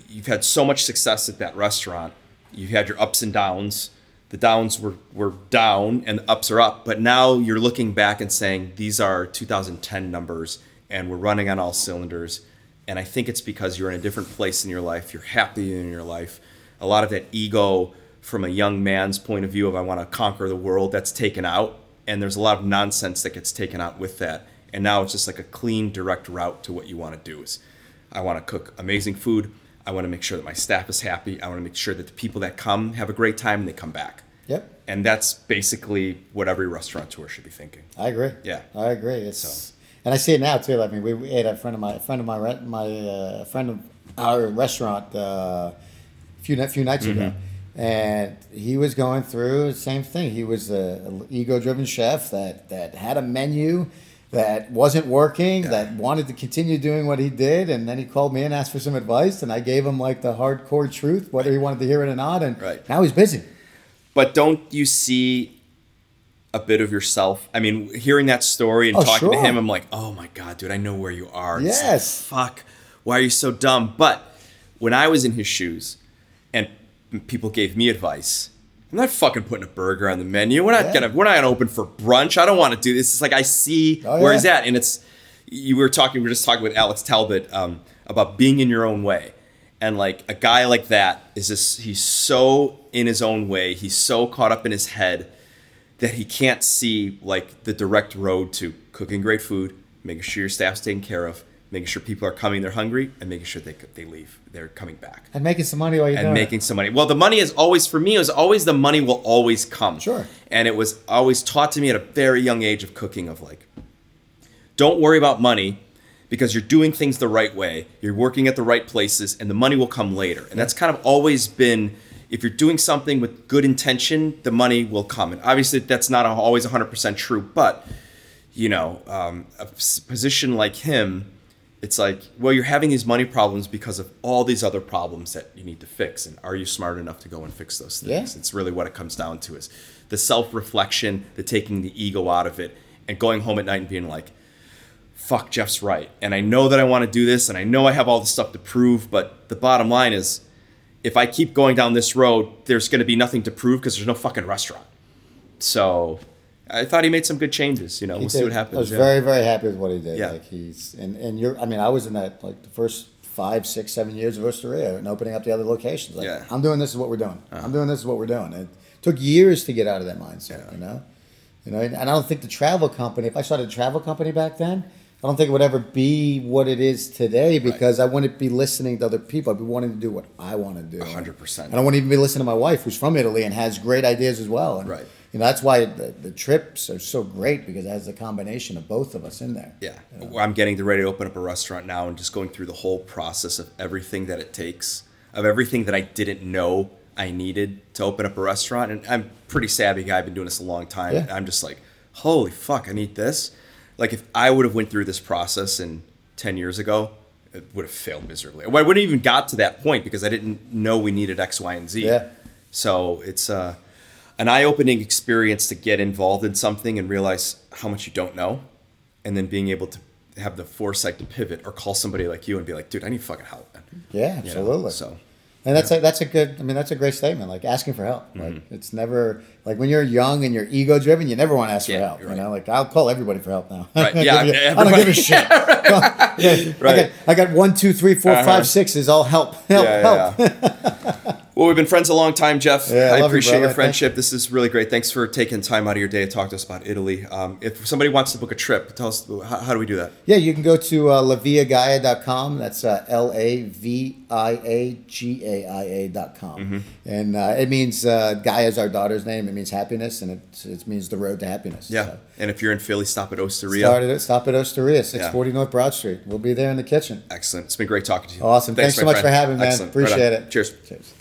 you've had so much success at that restaurant. You've had your ups and downs. The downs were down and the ups are up. But now you're looking back and saying, these are 2010 numbers and we're running on all cylinders. And I think it's because you're in a different place in your life. You're happy in your life. A lot of that ego from a young man's point of view of I want to conquer the world, that's taken out. And there's a lot of nonsense that gets taken out with that. And now it's just like a clean, direct route to what you want to do. Is I want to cook amazing food. I want to make sure that my staff is happy. I want to make sure that the people that come have a great time and they come back. Yep. And that's basically what every restaurateur should be thinking. I agree. Yeah. I agree. And I see it now too. I mean, we ate a friend of our restaurant a few nights ago, And he was going through the same thing. He was an ego-driven chef that had a menu that wasn't working, that wanted to continue doing what he did. And then he called me and asked for some advice. And I gave him like the hardcore truth, whether he wanted to hear it or not. And now he's busy. But don't you see a bit of yourself? I mean, hearing that story and talking to him, I'm like, oh my God, dude, I know where you are. Yes. Like, fuck, why are you so dumb? But when I was in his shoes and people gave me advice, I'm not fucking putting a burger on the menu. We're not gonna open for brunch. I don't want to do this. It's like I see where he's at, and it's we were just talking with Alex Talbot about being in your own way, and like a guy like that is just he's so in his own way. He's so caught up in his head that he can't see like the direct road to cooking great food, making sure your staff's taken care of, making sure people are coming, they're hungry, and making sure they leave, they're coming back. And making some money while you're doing it. And making some money. Well, the money is always, for me, it was always the money will always come. Sure. And it was always taught to me at a very young age of cooking of like, don't worry about money because you're doing things the right way. You're working at the right places and the money will come later. And that's kind of always been, if you're doing something with good intention, the money will come. And obviously that's not always 100% true, but you know, a position like him, it's like, well, you're having these money problems because of all these other problems that you need to fix. And are you smart enough to go and fix those things? It's really what it comes down to is the self-reflection, the taking the ego out of it and going home at night and being like, fuck, Jeff's right. And I know that I want to do this and I know I have all this stuff to prove. But the bottom line is if I keep going down this road, there's going to be nothing to prove because there's no fucking restaurant. So I thought he made some good changes. You know, we'll see what happens. I was very, very happy with what he did. Yeah. Like I mean, I was in that like the first 5, 6, 7 years of Osteria and opening up the other locations. Like, I'm doing this is what we're doing. I'm doing this is what we're doing. It took years to get out of that mindset. You know, and I don't think the travel company. If I started a travel company back then, I don't think it would ever be what it is today because I wouldn't be listening to other people. I'd be wanting to do what I want to do. 100%. And I wouldn't even be listening to my wife, who's from Italy and has great ideas as well. And, you know, that's why the trips are so great because it has a combination of both of us in there. Yeah. You know? I'm getting ready to open up a restaurant now and just going through the whole process of everything that it takes, of everything that I didn't know I needed to open up a restaurant. And I'm a pretty savvy guy. I've been doing this a long time. And I'm just like, holy fuck, I need this. Like if I would have went through this process 10 years ago, it would have failed miserably. I wouldn't even got to that point because I didn't know we needed X, Y, and Z. Yeah. So it's an eye-opening experience to get involved in something and realize how much you don't know, and then being able to have the foresight to pivot or call somebody like you and be like, dude, I need fucking help, man. Yeah, absolutely. You know? So, and that's a great statement. Like asking for help. Like it's never like when you're young and you're ego-driven, you never want to ask for help. You know, like I'll call everybody for help now. Right. I don't give a shit. I got 1, 2, 3, 4, 5, 6 is all help. Well, we've been friends a long time, Jeff. Yeah, I appreciate your friendship. This is really great. Thanks for taking time out of your day to talk to us about Italy. If somebody wants to book a trip, tell us, how do we do that? Yeah, you can go to laviagaia.com. That's LAVIAGAIA.com. And it means Gaia is our daughter's name. It means happiness, and it means the road to happiness. Yeah. So. And if you're in Philly, stop at Osteria. Stop at Osteria, 640 North Broad Street. We'll be there in the kitchen. Excellent. It's been great talking to you. Awesome. Thanks so much for having me, man. Excellent. Appreciate it. Cheers. Cheers.